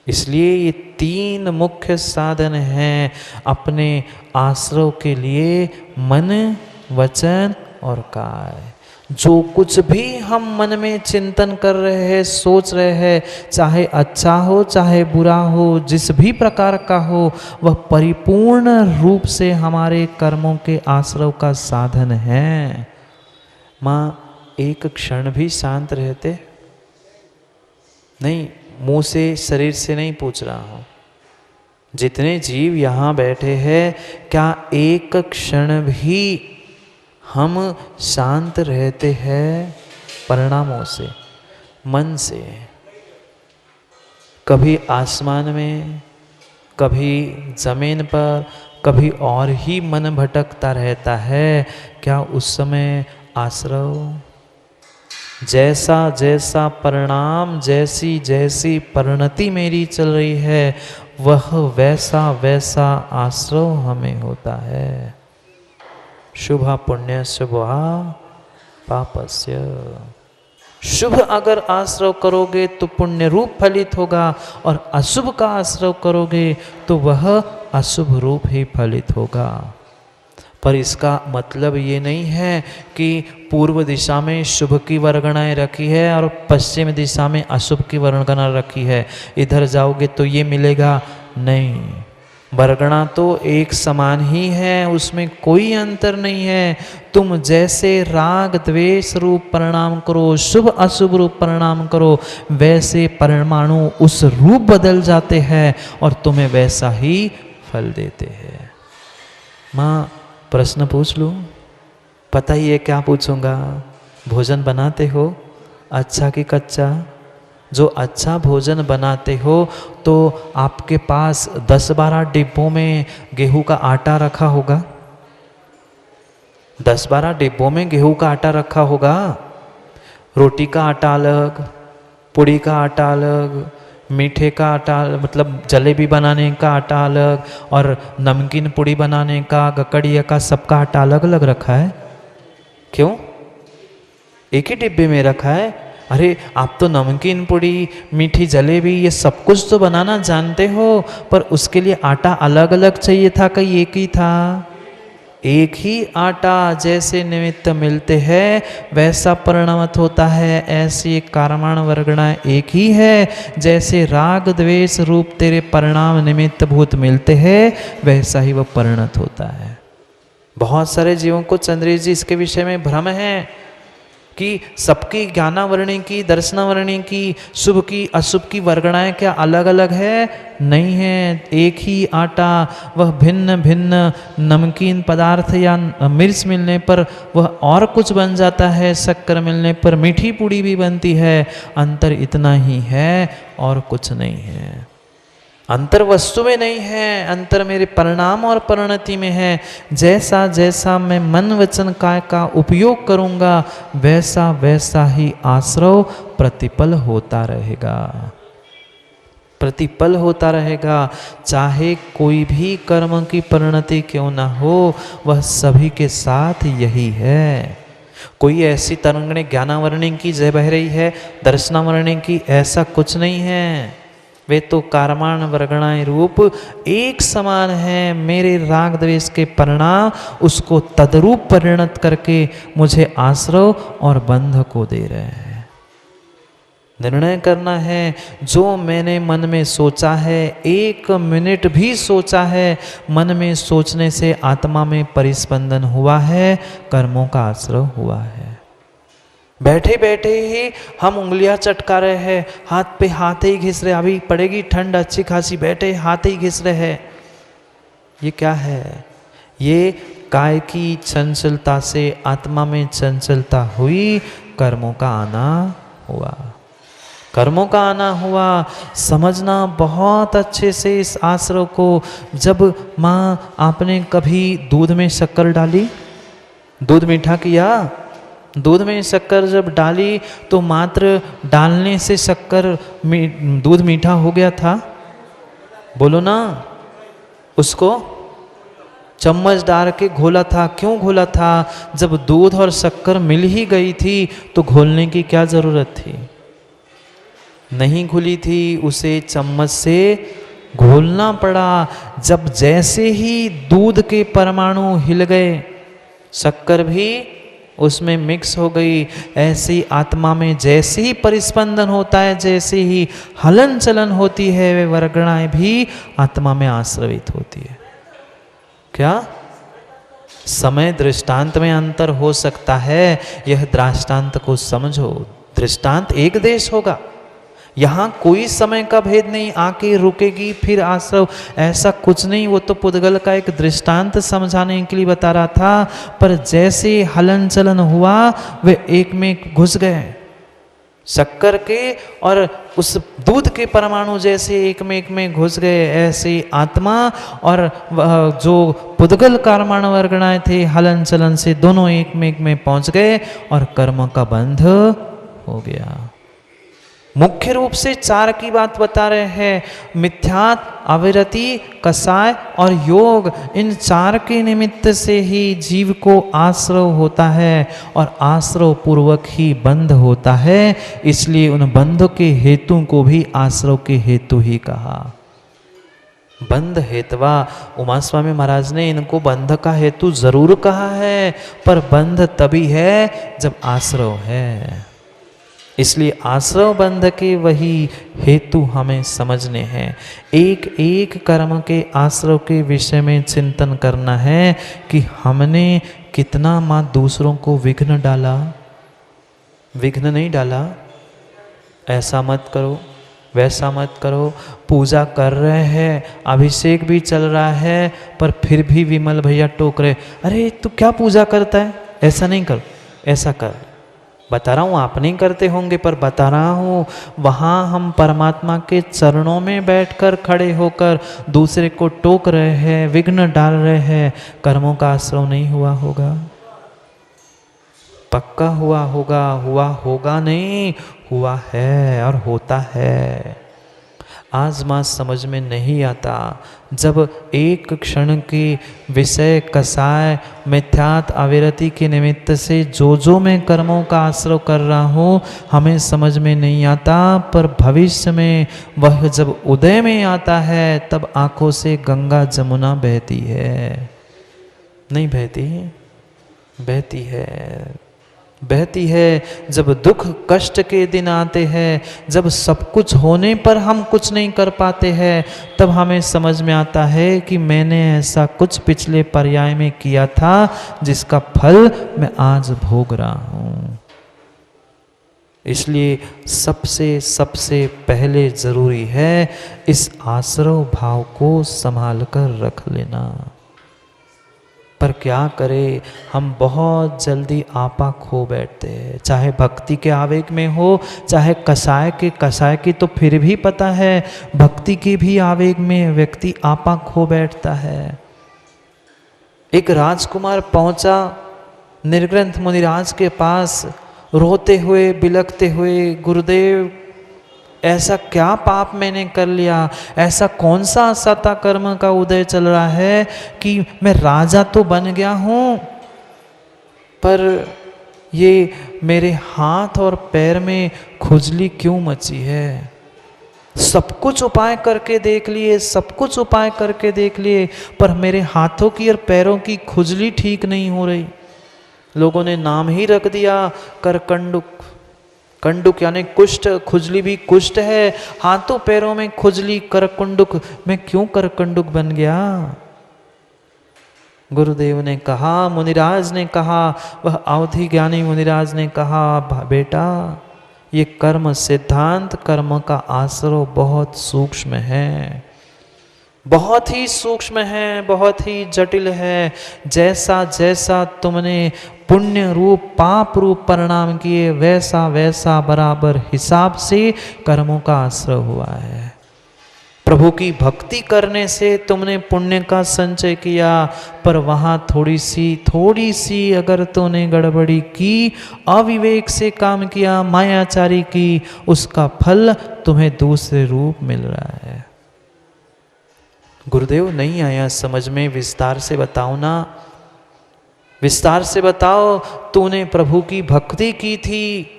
इसलिए ये तीन मुख्य साधन हैं अपने आश्रव के लिए, मन, वचन और काय। जो कुछ भी हम मन में चिंतन कर रहे हैं, सोच रहे हैं, चाहे अच्छा हो चाहे बुरा हो, जिस भी प्रकार का हो, वह परिपूर्ण रूप से हमारे कर्मों के आश्रव का साधन है। माँ एक क्षण भी शांत रहते नहीं, मुंह से शरीर से नहीं पूछ रहा हूं। जितने जीव यहाँ बैठे हैं, क्या एक क्षण भी हम शांत रहते हैं परिणामों से, मन से? कभी आसमान में, कभी जमीन पर, कभी और ही मन भटकता रहता है। क्या उस समय आश्रव, जैसा जैसा परिणाम, जैसी जैसी परिणति मेरी चल रही है, वह वैसा वैसा आश्रव हमें होता है। शुभ पुण्य शुभा पापस्य। शुभ अगर आश्रव करोगे तो पुण्य रूप फलित होगा, और अशुभ का आश्रव करोगे तो वह अशुभ रूप ही फलित होगा। पर इसका मतलब ये नहीं है कि पूर्व दिशा में शुभ की वर्गणाएं रखी है और पश्चिम दिशा में अशुभ की वर्गणा रखी है, इधर जाओगे तो ये मिलेगा, नहीं। वर्गणा तो एक समान ही है, उसमें कोई अंतर नहीं है। तुम जैसे राग द्वेष रूप परिणाम करो, शुभ अशुभ रूप परिणाम करो, वैसे परमाणु उस रूप बदल जाते हैं और तुम्हें वैसा ही फल देते हैं। माँ प्रश्न पूछ लूँ? पता ही है क्या पूछूंगा। भोजन बनाते हो अच्छा कि कच्चा? जो अच्छा भोजन बनाते हो तो आपके पास 10-12 डिब्बों में गेहूं का आटा रखा होगा। 10-12 डिब्बों में गेहूं का आटा रखा होगा। रोटी का आटा अलग, पूड़ी का आटा अलग, मीठे का आटा, मतलब जलेबी बनाने का आटा अलग, और नमकीन पूड़ी बनाने का, गकड़िया का, सबका आटा अलग अलग रखा है। क्यों? एक ही डिब्बे में रखा है। अरे आप तो नमकीन पूड़ी, मीठी जलेबी, ये सब कुछ तो बनाना जानते हो, पर उसके लिए आटा अलग अलग चाहिए था कि एक ही था? एक ही आटा जैसे निमित्त मिलते हैं वैसा परिणमित होता है। ऐसी कारमाण वर्गणा एक ही है। जैसे राग द्वेष रूप तेरे परिणाम निमित्त भूत मिलते हैं, वैसा ही वह परिणत होता है। बहुत सारे जीवों को चंद्रेश जी इसके विषय में भ्रम है। कि सबकी ज्ञानावरणी की, दर्शनावरणी की, शुभ की, अशुभ की वर्गणाएं क्या अलग अलग है? नहीं है। एक ही आटा वह भिन्न भिन्न नमकीन पदार्थ या मिर्च मिलने पर वह और कुछ बन जाता है, शक्कर मिलने पर मीठी पूड़ी भी बनती है। अंतर इतना ही है और कुछ नहीं है। अंतर वस्तु में नहीं है, अंतर मेरे परिणाम और परिणति में है। जैसा जैसा मैं मन वचन काय का उपयोग करूंगा वैसा वैसा ही आश्रव प्रतिपल होता रहेगा, प्रतिपल होता रहेगा। चाहे कोई भी कर्म की परिणति क्यों ना हो, वह सभी के साथ यही है। कोई ऐसी तरंगें ज्ञानावरणी की जय बह रही है, दर्शनावरणी की, ऐसा कुछ नहीं है। वे तो कारमान वर्गणाएं रूप एक समान है। मेरे राग द्वेष के परिणाम उसको तदरूप परिणत करके मुझे आश्रव और बंध को दे रहे हैं। निर्णय करना है, जो मैंने मन में सोचा है, एक मिनट भी सोचा है, मन में सोचने से आत्मा में परिस्पंदन हुआ है, कर्मों का आश्रव हुआ है। बैठे बैठे ही हम उंगलियां चटका रहे हैं, हाथ पे हाथ ही घिस रहे, अभी पड़ेगी ठंड अच्छी खासी, बैठे हाथ ही घिस रहे हैं। ये क्या है? ये काय की चंचलता से आत्मा में चंचलता हुई, कर्मों का आना हुआ, कर्मों का आना हुआ। समझना बहुत अच्छे से इस आश्रव को। जब माँ आपने कभी दूध में शक्कर डाली, दूध मीठा किया, दूध में शक्कर जब डाली तो मात्र डालने से शक्कर दूध मीठा हो गया था? बोलो ना। उसको चम्मच डाल के घोला था। क्यों घोला था? जब दूध और शक्कर मिल ही गई थी तो घोलने की क्या जरूरत थी? नहीं घुली थी, उसे चम्मच से घोलना पड़ा। जब जैसे ही दूध के परमाणु हिल गए, शक्कर भी उसमें मिक्स हो गई। ऐसी आत्मा में जैसे ही परिस्पंदन होता है, जैसे ही हलन चलन होती है, वे वर्गणाएं भी आत्मा में आश्रवित होती है। क्या समय दृष्टांत में अंतर हो सकता है? यह दृष्टांत को समझो। दृष्टांत एक देश होगा, यहाँ कोई समय का भेद नहीं, आके रुकेगी फिर आश्रव, ऐसा कुछ नहीं। वो तो पुद्गल का एक दृष्टांत समझाने के लिए बता रहा था। पर जैसे हलन चलन हुआ, वे एक में घुस गए। शक्कर के और उस दूध के परमाणु जैसे एक में घुस गए, ऐसे आत्मा और जो पुद्गल कारमाण वर्गणाएं थे, हलन चलन से दोनों एक में पहुंच गए और कर्म का बंध हो गया। मुख्य रूप से चार की बात बता रहे हैं। मिथ्यात, अविरति, कसाय और योग, इन चार के निमित्त से ही जीव को आश्रव होता है और आश्रव पूर्वक ही बंध होता है। इसलिए उन बंध के हेतु को भी आश्रव के हेतु ही कहा। बंध हेतवा, उमा स्वामी महाराज ने इनको बंध का हेतु जरूर कहा है, पर बंध तभी है जब आश्रव है। इसलिए आश्रव बंध के वही हेतु हमें समझने हैं। एक एक कर्म के आश्रव के विषय में चिंतन करना है कि हमने कितना माँ दूसरों को विघ्न डाला। विघ्न नहीं डाला, ऐसा मत करो, वैसा मत करो। पूजा कर रहे हैं, अभिषेक भी चल रहा है, पर फिर भी विमल भैया टोक रहे, अरे तू क्या पूजा करता है, ऐसा नहीं कर, ऐसा कर। बता रहा हूँ, आप नहीं करते होंगे, पर बता रहा हूँ, वहाँ हम परमात्मा के चरणों में बैठकर खड़े होकर दूसरे को टोक रहे हैं, विघ्न डाल रहे हैं। कर्मों का आश्रव नहीं हुआ होगा? पक्का हुआ होगा। हुआ होगा नहीं, हुआ है और होता है। आज माँ समझ में नहीं आता। जब एक क्षण के विषय कसाय मिथ्यात अविरति के निमित्त से जो मैं कर्मों का आश्रव कर रहा हूँ, हमें समझ में नहीं आता। पर भविष्य में वह जब उदय में आता है, तब आंखों से गंगा जमुना बहती है। नहीं बहती? बहती है, बहती है। जब दुख कष्ट के दिन आते हैं, जब सब कुछ होने पर हम कुछ नहीं कर पाते हैं, तब हमें समझ में आता है कि मैंने ऐसा कुछ पिछले पर्याय में किया था जिसका फल मैं आज भोग रहा हूँ। इसलिए सबसे सबसे पहले ज़रूरी है इस आश्रव भाव को संभाल कर रख लेना। पर क्या करें, हम बहुत जल्दी आपा खो बैठते हैं, चाहे भक्ति के आवेग में हो, चाहे कषाय की तो फिर भी पता है, भक्ति के भी आवेग में व्यक्ति आपा खो बैठता है। एक राजकुमार पहुंचा निर्ग्रंथ मुनिराज के पास, रोते हुए बिलखते हुए, गुरुदेव ऐसा क्या पाप मैंने कर लिया, ऐसा कौन सा सता कर्म का उदय चल रहा है कि मैं राजा तो बन गया हूँ, पर ये मेरे हाथ और पैर में खुजली क्यों मची है। सब कुछ उपाय करके देख लिए, सब कुछ उपाय करके देख लिए, पर मेरे हाथों की और पैरों की खुजली ठीक नहीं हो रही। लोगों ने नाम ही रख दिया करकंडुक। कंडुक यानी कुष्ठ, खुजली भी कुष्ठ है, हाथों पैरों में खुजली, करकंडुक। मैं क्यों करकंडुक बन गया। गुरुदेव ने कहा, मुनिराज ने कहा, वह अवधि ज्ञानी मुनिराज ने कहा, बेटा ये कर्म सिद्धांत, कर्म का आश्रय बहुत सूक्ष्म है, बहुत ही सूक्ष्म है, बहुत ही जटिल है। जैसा जैसा तुमने पुण्य रूप पाप रूप परिणाम किए, वैसा वैसा बराबर हिसाब से कर्मों का आश्रय हुआ है। प्रभु की भक्ति करने से तुमने पुण्य का संचय किया, पर वहाँ थोड़ी सी अगर तूने गड़बड़ी की, अविवेक से काम किया, मायाचारी की, उसका फल तुम्हें दूसरे रूप मिल रहा है। गुरुदेव नहीं आया समझ में, विस्तार से बताओ ना, विस्तार से बताओ। तूने प्रभु की भक्ति की थी,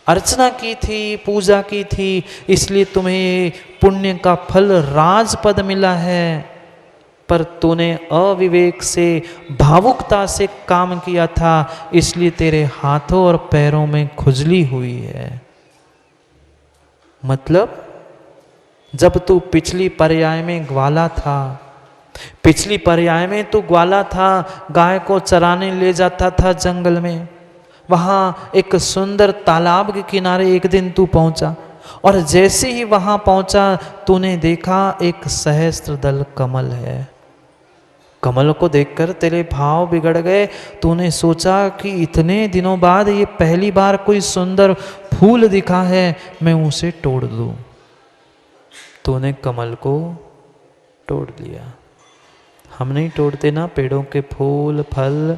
अर्चना की थी, पूजा की थी, इसलिए तुम्हें पुण्य का फल राजपद मिला है, पर तूने अविवेक से, भावुकता से काम किया था, इसलिए तेरे हाथों और पैरों में खुजली हुई है। मतलब जब तू पिछली पर्याय में ग्वाला था, पिछली पर्याय में तू ग्वाला था, गाय को चराने ले जाता था जंगल में, वहाँ एक सुंदर तालाब के किनारे एक दिन तू पहुँचा, और जैसे ही वहाँ पहुँचा तूने देखा एक सहस्त्रदल कमल है। कमल को देखकर तेरे भाव बिगड़ गए, तूने सोचा कि इतने दिनों बाद ये पहली बार कोई सुंदर फूल दिखा है, मैं उसे तोड़ दूँ। तूने कमल को तोड़ दिया। हम नहीं तोड़ते ना पेड़ों के फूल फल,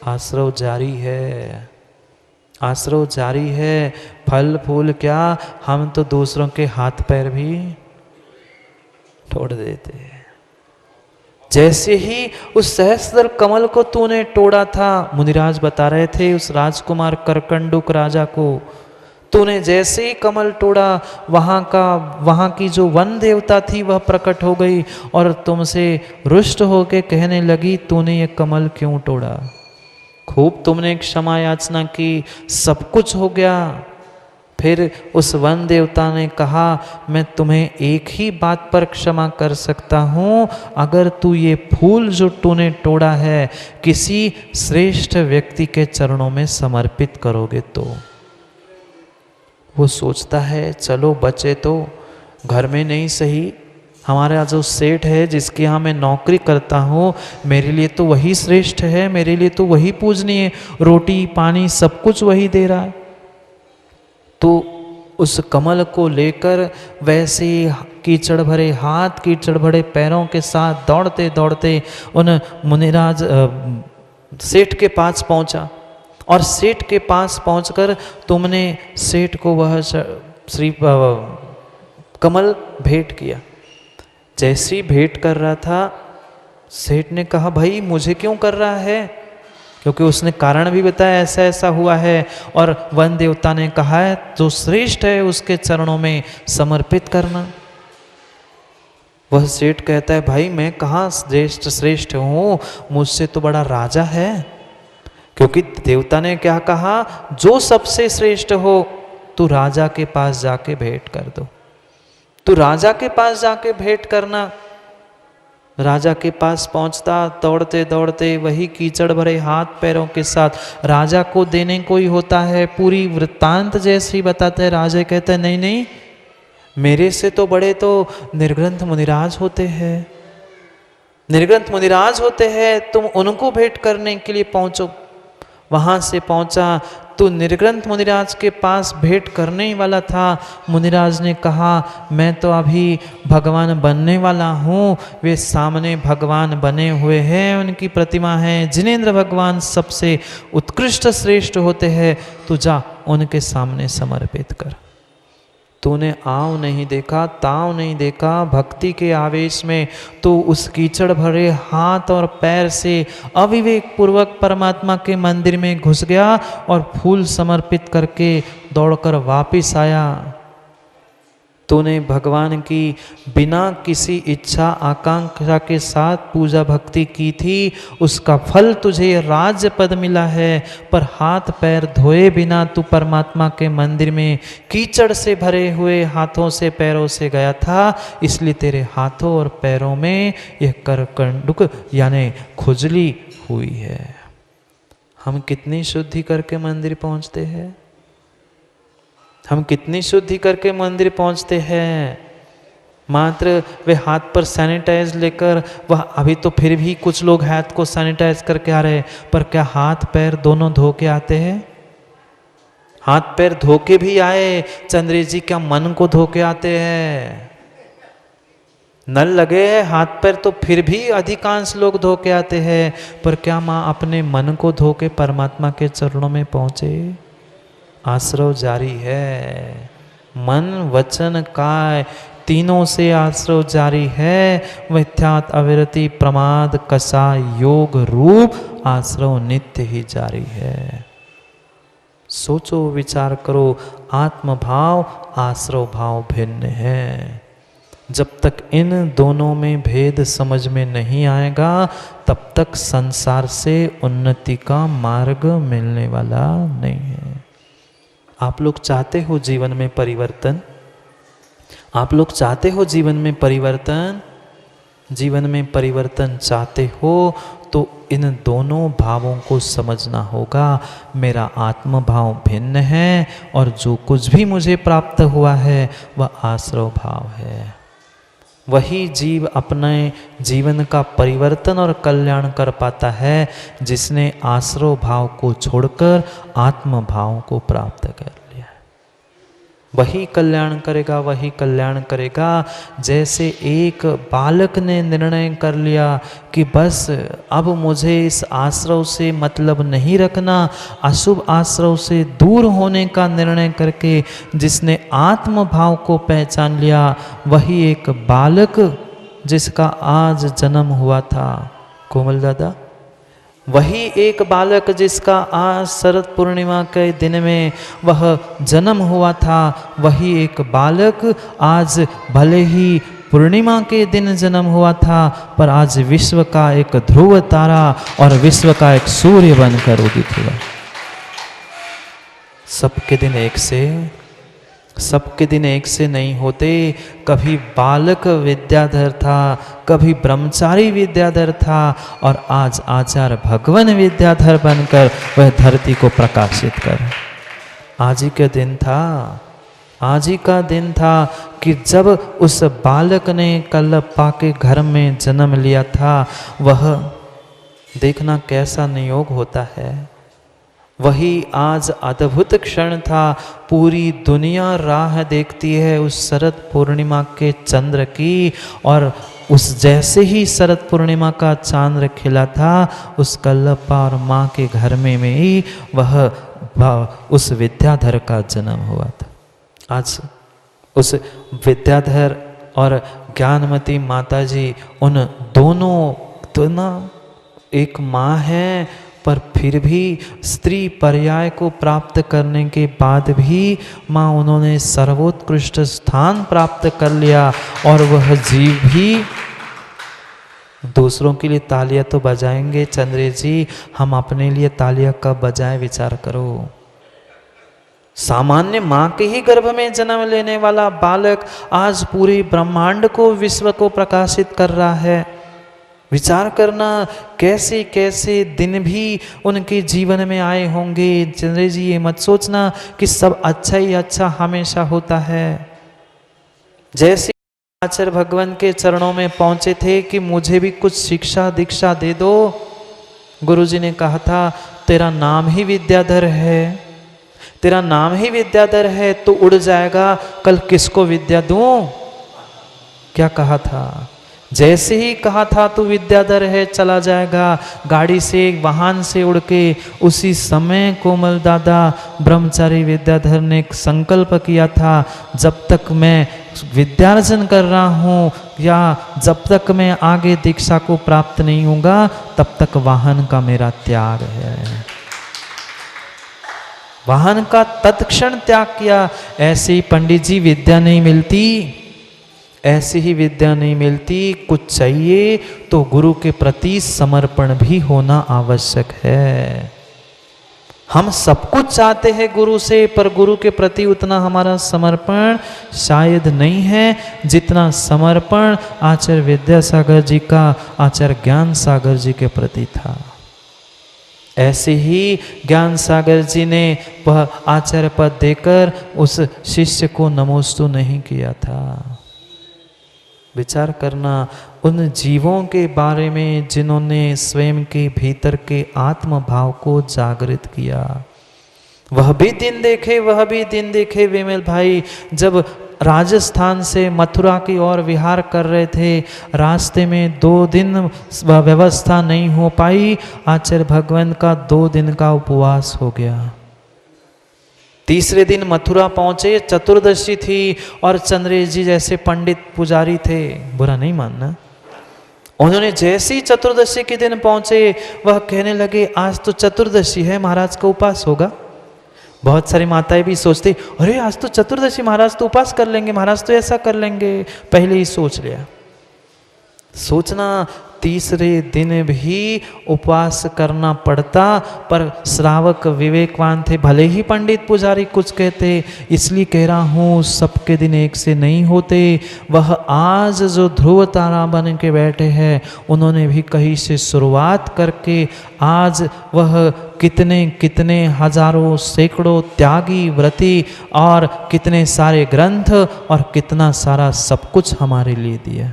आश्रव जारी है, आश्रव जारी है। फल फूल क्या, हम तो दूसरों के हाथ पैर भी तोड़ देते हैं। जैसे ही उस सहस्त्र कमल को तूने तोड़ा था, मुनिराज बता रहे थे उस राजकुमार करकंडुक राजा को, तूने जैसे ही कमल तोड़ा, वहाँ की जो वन देवता थी वह प्रकट हो गई और तुमसे रुष्ट होके कहने लगी, तूने ये कमल क्यों तोड़ा। खूब तुमने क्षमा याचना की, सब कुछ हो गया। फिर उस वन देवता ने कहा, मैं तुम्हें एक ही बात पर क्षमा कर सकता हूँ, अगर तू ये फूल जो तूने तोड़ा है किसी श्रेष्ठ व्यक्ति के चरणों में समर्पित करोगे तो। वो सोचता है चलो बचे तो, घर में नहीं सही, हमारा जो सेठ है जिसके यहाँ मैं नौकरी करता हूँ, मेरे लिए तो वही श्रेष्ठ है, मेरे लिए तो वही पूजनीय, रोटी पानी सब कुछ वही दे रहा है। तो उस कमल को लेकर वैसे कीचड़ भरे हाथ कीचड़ भरे पैरों के साथ दौड़ते दौड़ते उन मुनिराज सेठ के पास पहुंचा, और सेठ के पास पहुंचकर तुमने सेठ को वह श्री कमल भेंट किया। जैसे ही भेंट कर रहा था, सेठ ने कहा, भाई मुझे क्यों कर रहा है, क्योंकि उसने कारण भी बताया ऐसा ऐसा हुआ है, और वन देवता ने कहा है जो श्रेष्ठ है उसके चरणों में समर्पित करना। वह सेठ कहता है, भाई मैं कहाँ श्रेष्ठ हूँ, मुझसे तो बड़ा राजा है, क्योंकि देवता ने क्या कहा, जो सबसे श्रेष्ठ हो तू राजा के पास जाके भेंट कर दो, तू राजा के पास जाके भेंट करना। राजा के पास पहुंचता, दौड़ते दौड़ते वही कीचड़ भरे हाथ पैरों के साथ राजा को देने को ही होता है। पूरी वृत्तांत जैसे ही बताते हैं, राजा कहते हैं नहीं नहीं, मेरे से तो बड़े तो निर्ग्रंथ मुनिराज होते हैं, निर्ग्रंथ मुनिराज होते हैं, तुम उनको भेंट करने के लिए पहुंचो। वहां से पहुंचा तो निर्ग्रंथ मुनिराज के पास भेंट करने ही वाला था। मुनिराज ने कहा मैं तो अभी भगवान बनने वाला हूँ। वे सामने भगवान बने हुए हैं, उनकी प्रतिमा है। जिनेंद्र भगवान सबसे उत्कृष्ट श्रेष्ठ होते हैं, तू जा उनके सामने समर्पित कर। तूने आव नहीं देखा, ताव नहीं देखा, भक्ति के आवेश में तो उस कीचड़ भरे हाथ और पैर से अविवेक पूर्वक परमात्मा के मंदिर में घुस गया और फूल समर्पित करके दौड़कर वापस आया। तूने भगवान की बिना किसी इच्छा आकांक्षा के साथ पूजा भक्ति की थी, उसका फल तुझे राज्य पद मिला है। पर हाथ पैर धोए बिना तू परमात्मा के मंदिर में कीचड़ से भरे हुए हाथों से पैरों से गया था, इसलिए तेरे हाथों और पैरों में यह करकंडुक यानी खुजली हुई है। हम कितनी शुद्धि करके मंदिर पहुंचते हैं, हम कितनी शुद्धि करके मंदिर पहुंचते हैं। मात्र वे हाथ पर सैनिटाइज लेकर, वह अभी तो फिर भी कुछ लोग हाथ को सैनिटाइज करके आ रहे, पर क्या हाथ पैर दोनों धो के आते हैं? हाथ पैर धो के भी आए, चंद्रेश जी क्या मन को धो के आते हैं? नल लगे हैं हाथ पैर तो फिर भी अधिकांश लोग धो के आते हैं, पर क्या माँ अपने मन को धो के परमात्मा के चरणों में पहुंचे? आश्रव जारी है, मन वचन काय तीनों से आश्रव जारी है। मिथ्यात अविरति प्रमाद कसा योग रूप आश्रव नित्य ही जारी है। सोचो विचार करो, आत्मभाव आश्रव भाव भिन्न है। जब तक इन दोनों में भेद समझ में नहीं आएगा, तब तक संसार से उन्नति का मार्ग मिलने वाला नहीं है। आप लोग चाहते हो जीवन में परिवर्तन, आप लोग चाहते हो जीवन में परिवर्तन, जीवन में परिवर्तन चाहते हो तो इन दोनों भावों को समझना होगा। मेरा आत्म भाव भिन्न है और जो कुछ भी मुझे प्राप्त हुआ है वह आश्रव भाव है। वही जीव अपने जीवन का परिवर्तन और कल्याण कर पाता है जिसने आश्रव भाव को छोड़कर आत्म भाव को प्राप्त कर लिया। वही कल्याण करेगा, वही कल्याण करेगा। जैसे एक बालक ने निर्णय कर लिया कि बस अब मुझे इस आश्रव से मतलब नहीं रखना, अशुभ आश्रव से दूर होने का निर्णय करके जिसने आत्म भाव को पहचान लिया, वही एक बालक जिसका आज जन्म हुआ था, कोमल दादा, वही एक बालक जिसका आज शरद पूर्णिमा के दिन में वह जन्म हुआ था, वही एक बालक आज भले ही पूर्णिमा के दिन जन्म हुआ था, पर आज विश्व का एक ध्रुव तारा और विश्व का एक सूर्य बनकर उदित हुआ। सबके दिन एक से, सबके दिन एक से नहीं होते। कभी बालक विद्याधर था, कभी ब्रह्मचारी विद्याधर था, और आज आचार्य भगवान विद्याधर बनकर वह धरती को प्रकाशित कर। आज ही का दिन था, आज ही का दिन था कि जब उस बालक ने कल्लप्पा के घर में जन्म लिया था। वह देखना कैसा नियोग होता है। वही आज अद्भुत क्षण था। पूरी दुनिया राह देखती है उस शरद पूर्णिमा के चंद्र की, और उस जैसे ही शरद पूर्णिमा का चांद्र खिला था, उस कल्लप्पा और माँ के घर में ही वह उस विद्याधर का जन्म हुआ था। आज उस विद्याधर और ज्ञानमती माताजी, उन दोनों तो ना एक माँ है, पर फिर भी स्त्री पर्याय को प्राप्त करने के बाद भी माँ उन्होंने सर्वोत्कृष्ट स्थान प्राप्त कर लिया। और वह जीव भी दूसरों के लिए तालियां तो बजाएंगे चंद्रेश जी, हम अपने लिए तालियां कब बजाएं विचार करो। सामान्य माँ के ही गर्भ में जन्म लेने वाला बालक आज पूरे ब्रह्मांड को, विश्व को प्रकाशित कर रहा है। विचार करना कैसे कैसे दिन भी उनके जीवन में आए होंगे। चंद्र जी ये मत सोचना कि सब अच्छा ही अच्छा हमेशा होता है। जैसे आचार्य भगवान के चरणों में पहुंचे थे कि मुझे भी कुछ शिक्षा दीक्षा दे दो, गुरुजी ने कहा था तेरा नाम ही विद्याधर है, तेरा नाम ही विद्याधर है तो उड़ जाएगा, कल किसको विद्या दूं? क्या कहा था? जैसे ही कहा था तू विद्याधर है चला जाएगा, गाड़ी से वाहन से उड़ के उसी समय कोमल दादा ब्रह्मचारी विद्याधर ने एक संकल्प किया था, जब तक मैं विद्यार्जन कर रहा हूँ या जब तक मैं आगे दीक्षा को प्राप्त नहीं होगा तब तक वाहन का मेरा त्याग है। वाहन का तत्क्षण त्याग किया। ऐसे ही पंडित जी विद्या नहीं मिलती, ऐसी ही विद्या नहीं मिलती। कुछ चाहिए तो गुरु के प्रति समर्पण भी होना आवश्यक है। हम सब कुछ चाहते हैं गुरु से, पर गुरु के प्रति उतना हमारा समर्पण शायद नहीं है जितना समर्पण आचार्य विद्यासागर जी का आचार्य ज्ञान सागर जी के प्रति था। ऐसे ही ज्ञान सागर जी ने वह आचार्य पद देकर उस शिष्य को नमोस्तु नहीं किया था। विचार करना उन जीवों के बारे में जिन्होंने स्वयं के भीतर के आत्म भाव को जागृत किया। वह भी दिन देखे, वह भी दिन देखे विमल भाई। जब राजस्थान से मथुरा की ओर विहार कर रहे थे, रास्ते में 2 दिन व्यवस्था नहीं हो पाई, आचार्य भगवान का 2 दिन का उपवास हो गया। तीसरे दिन मथुरा पहुंचे, चतुर्दशी थी और चंद्रेश जी जैसे पंडित पुजारी थे, बुरा नहीं मानना, उन्होंने जैसे ही चतुर्दशी के दिन पहुंचे वह कहने लगे आज तो चतुर्दशी है, महाराज का उपवास होगा। बहुत सारी माताएं भी सोचती अरे आज तो चतुर्दशी, महाराज तो उपवास कर लेंगे, महाराज तो ऐसा कर लेंगे, पहले ही सोच लिया। सोचना तीसरे दिन भी उपवास करना पड़ता, पर श्रावक विवेकवान थे, भले ही पंडित पुजारी कुछ कहते, इसलिए कह रहा हूँ सबके दिन एक से नहीं होते। वह आज जो ध्रुव तारा बन के बैठे हैं उन्होंने भी कहीं से शुरुआत करके आज वह कितने कितने हजारों सैकड़ों त्यागी व्रती और कितने सारे ग्रंथ और कितना सारा सब कुछ हमारे लिए दिया।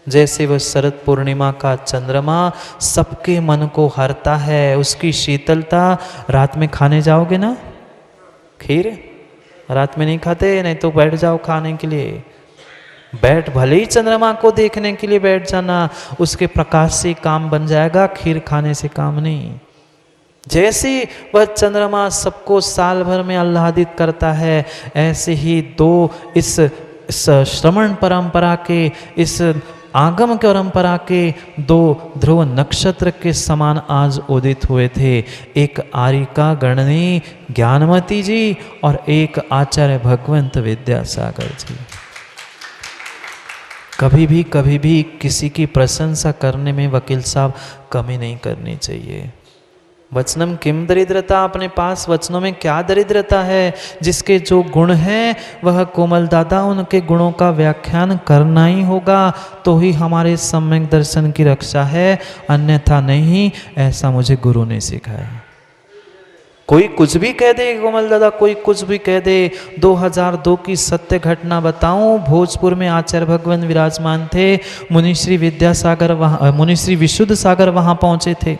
जैसे वह शरद पूर्णिमा का चंद्रमा सबके मन को हरता है, उसकी शीतलता। रात में खाने जाओगे ना खीर, रात में नहीं खाते, नहीं तो बैठ जाओ खाने के लिए। बैठ, भले ही चंद्रमा को देखने के लिए बैठ जाना, उसके प्रकाश से काम बन जाएगा, खीर खाने से काम नहीं। जैसे वह चंद्रमा सबको साल भर में आह्लादित करता है, ऐसे ही 2 इस श्रवण परंपरा के, इस आगम परंपरा के 2 ध्रुव नक्षत्र के समान आज उदित हुए थे। एक आरिका गणनी ज्ञानमती जी और एक आचार्य भगवंत विद्यासागर जी। कभी भी किसी की प्रशंसा करने में वकील साहब कमी नहीं करनी चाहिए। वचनम किम दरिद्रता, अपने पास वचनों में क्या दरिद्रता है। जिसके जो गुण हैं वह कोमल दादा उनके गुणों का व्याख्यान करना ही होगा, तो ही हमारे सम्यक दर्शन की रक्षा है, अन्यथा नहीं। ऐसा मुझे गुरु ने सिखाया। कोई कुछ भी कह दे कोमल दादा, कोई कुछ भी कह दे। 2002 की सत्य घटना बताऊं, भोजपुर में आचार्य भगवान विराजमान थे, मुनिश्री विद्यासागर वहाँ, मुनिश्री विशुद्ध सागर वहाँ पहुँचे थे।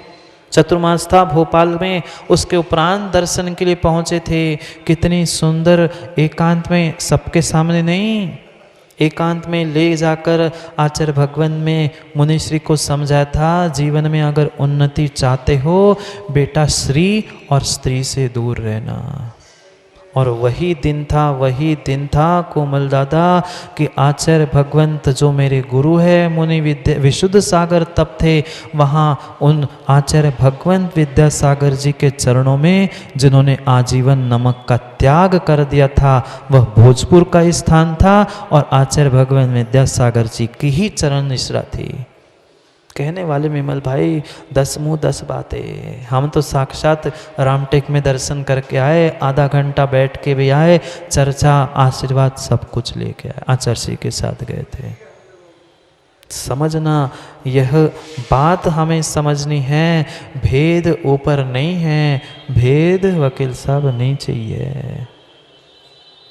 चतुर्मास था भोपाल में, उसके उपरांत दर्शन के लिए पहुँचे थे। कितनी सुंदर एकांत में, सबके सामने नहीं, एकांत में ले जाकर आचार्य भगवान में मुनिश्री को समझाया था, जीवन में अगर उन्नति चाहते हो बेटा, श्री और स्त्री से दूर रहना। और वही दिन था कोमल दादा कि आचार्य भगवंत जो मेरे गुरु है, मुनि विशुद्ध सागर तब थे, वहाँ उन आचार्य भगवंत विद्यासागर जी के चरणों में जिन्होंने आजीवन नमक का त्याग कर दिया था, वह भोजपुर का स्थान था और आचार्य भगवंत विद्यासागर जी की ही चरण निश्रा थी। कहने वाले विमल भाई 10 मुँह 10 बातें। हम तो साक्षात रामटेक में दर्शन करके आए, आधा घंटा बैठ के भी आए, चर्चा आशीर्वाद सब कुछ लेके आए, आचार्य जी के साथ गए थे। समझना, यह बात हमें समझनी है, भेद ऊपर नहीं है, भेद वकील साहब नीचे ही है।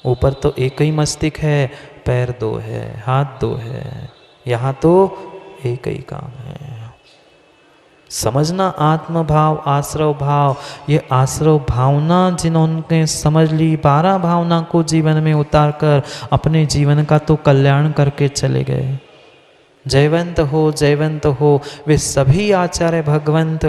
ऊपर तो एक ही मस्तिष्क है, पैर दो है, हाथ दो है, यहाँ तो एक ही काम है। समझना आत्म भाव, आश्रव भाव, ये आश्रव भावना जिन्होंने समझ ली, 12 भावना को जीवन में उतार कर अपने जीवन का तो कल्याण करके चले गए। जयवंत हो वे सभी आचार्य भगवंत।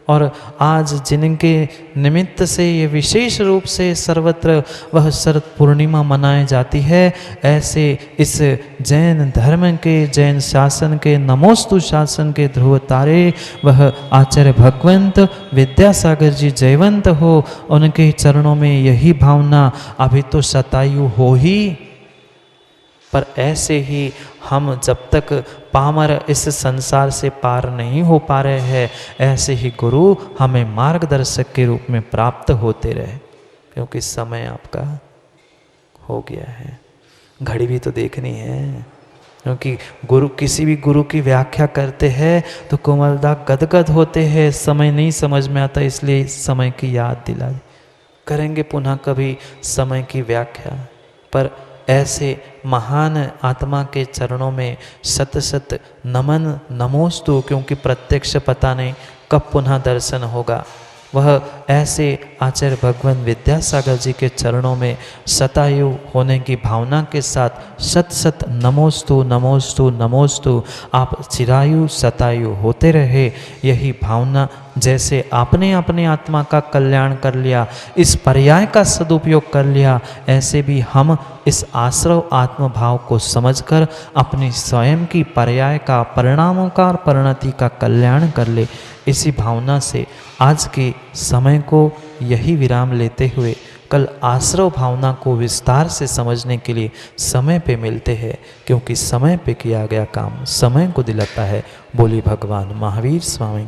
और आज जिनके निमित्त से ये विशेष रूप से सर्वत्र वह शरद पूर्णिमा मनाई जाती है, ऐसे इस जैन धर्म के, जैन शासन के, नमोस्तु शासन के ध्रुव तारे वह आचार्य भगवंत विद्यासागर जी जयवंत हो, उनके चरणों में यही भावना अभी तो शतायु हो ही, पर ऐसे ही हम जब तक पामर इस संसार से पार नहीं हो पा रहे हैं, ऐसे ही गुरु हमें मार्गदर्शक के रूप में प्राप्त होते रहे, क्योंकि समय आपका हो गया है। घड़ी भी तो देखनी है, क्योंकि गुरु किसी भी गुरु की व्याख्या करते हैं तो कोमलदा गदगद होते हैं, समय नहीं समझ में आता, इसलिए समय की याद दिला करेंगे पुनः कभी समय की व्याख्या। पर ऐसे महान आत्मा के चरणों में शत शत नमन नमोस्तु, क्योंकि प्रत्यक्ष पता नहीं कब पुनः दर्शन होगा। वह ऐसे आचार्य भगवान विद्यासागर जी के चरणों में शतायु होने की भावना के साथ शत शत नमोस्तु नमोस्तु नमोस्तु, आप चिरायु शतायु होते रहे, यही भावना जैसे आपने अपने आत्मा का कल्याण कर लिया, इस पर्याय का सदुपयोग कर लिया, ऐसे भी हम इस आश्रव आत्म भाव को समझकर अपनी स्वयं की पर्याय का, परिणामों का और परिणति का कल्याण कर ले। इसी भावना से आज के समय को यही विराम लेते हुए कल आश्रव भावना को विस्तार से समझने के लिए समय पे मिलते हैं, क्योंकि समय पे किया गया काम समय को दिलाता है। बोली भगवान महावीर स्वामी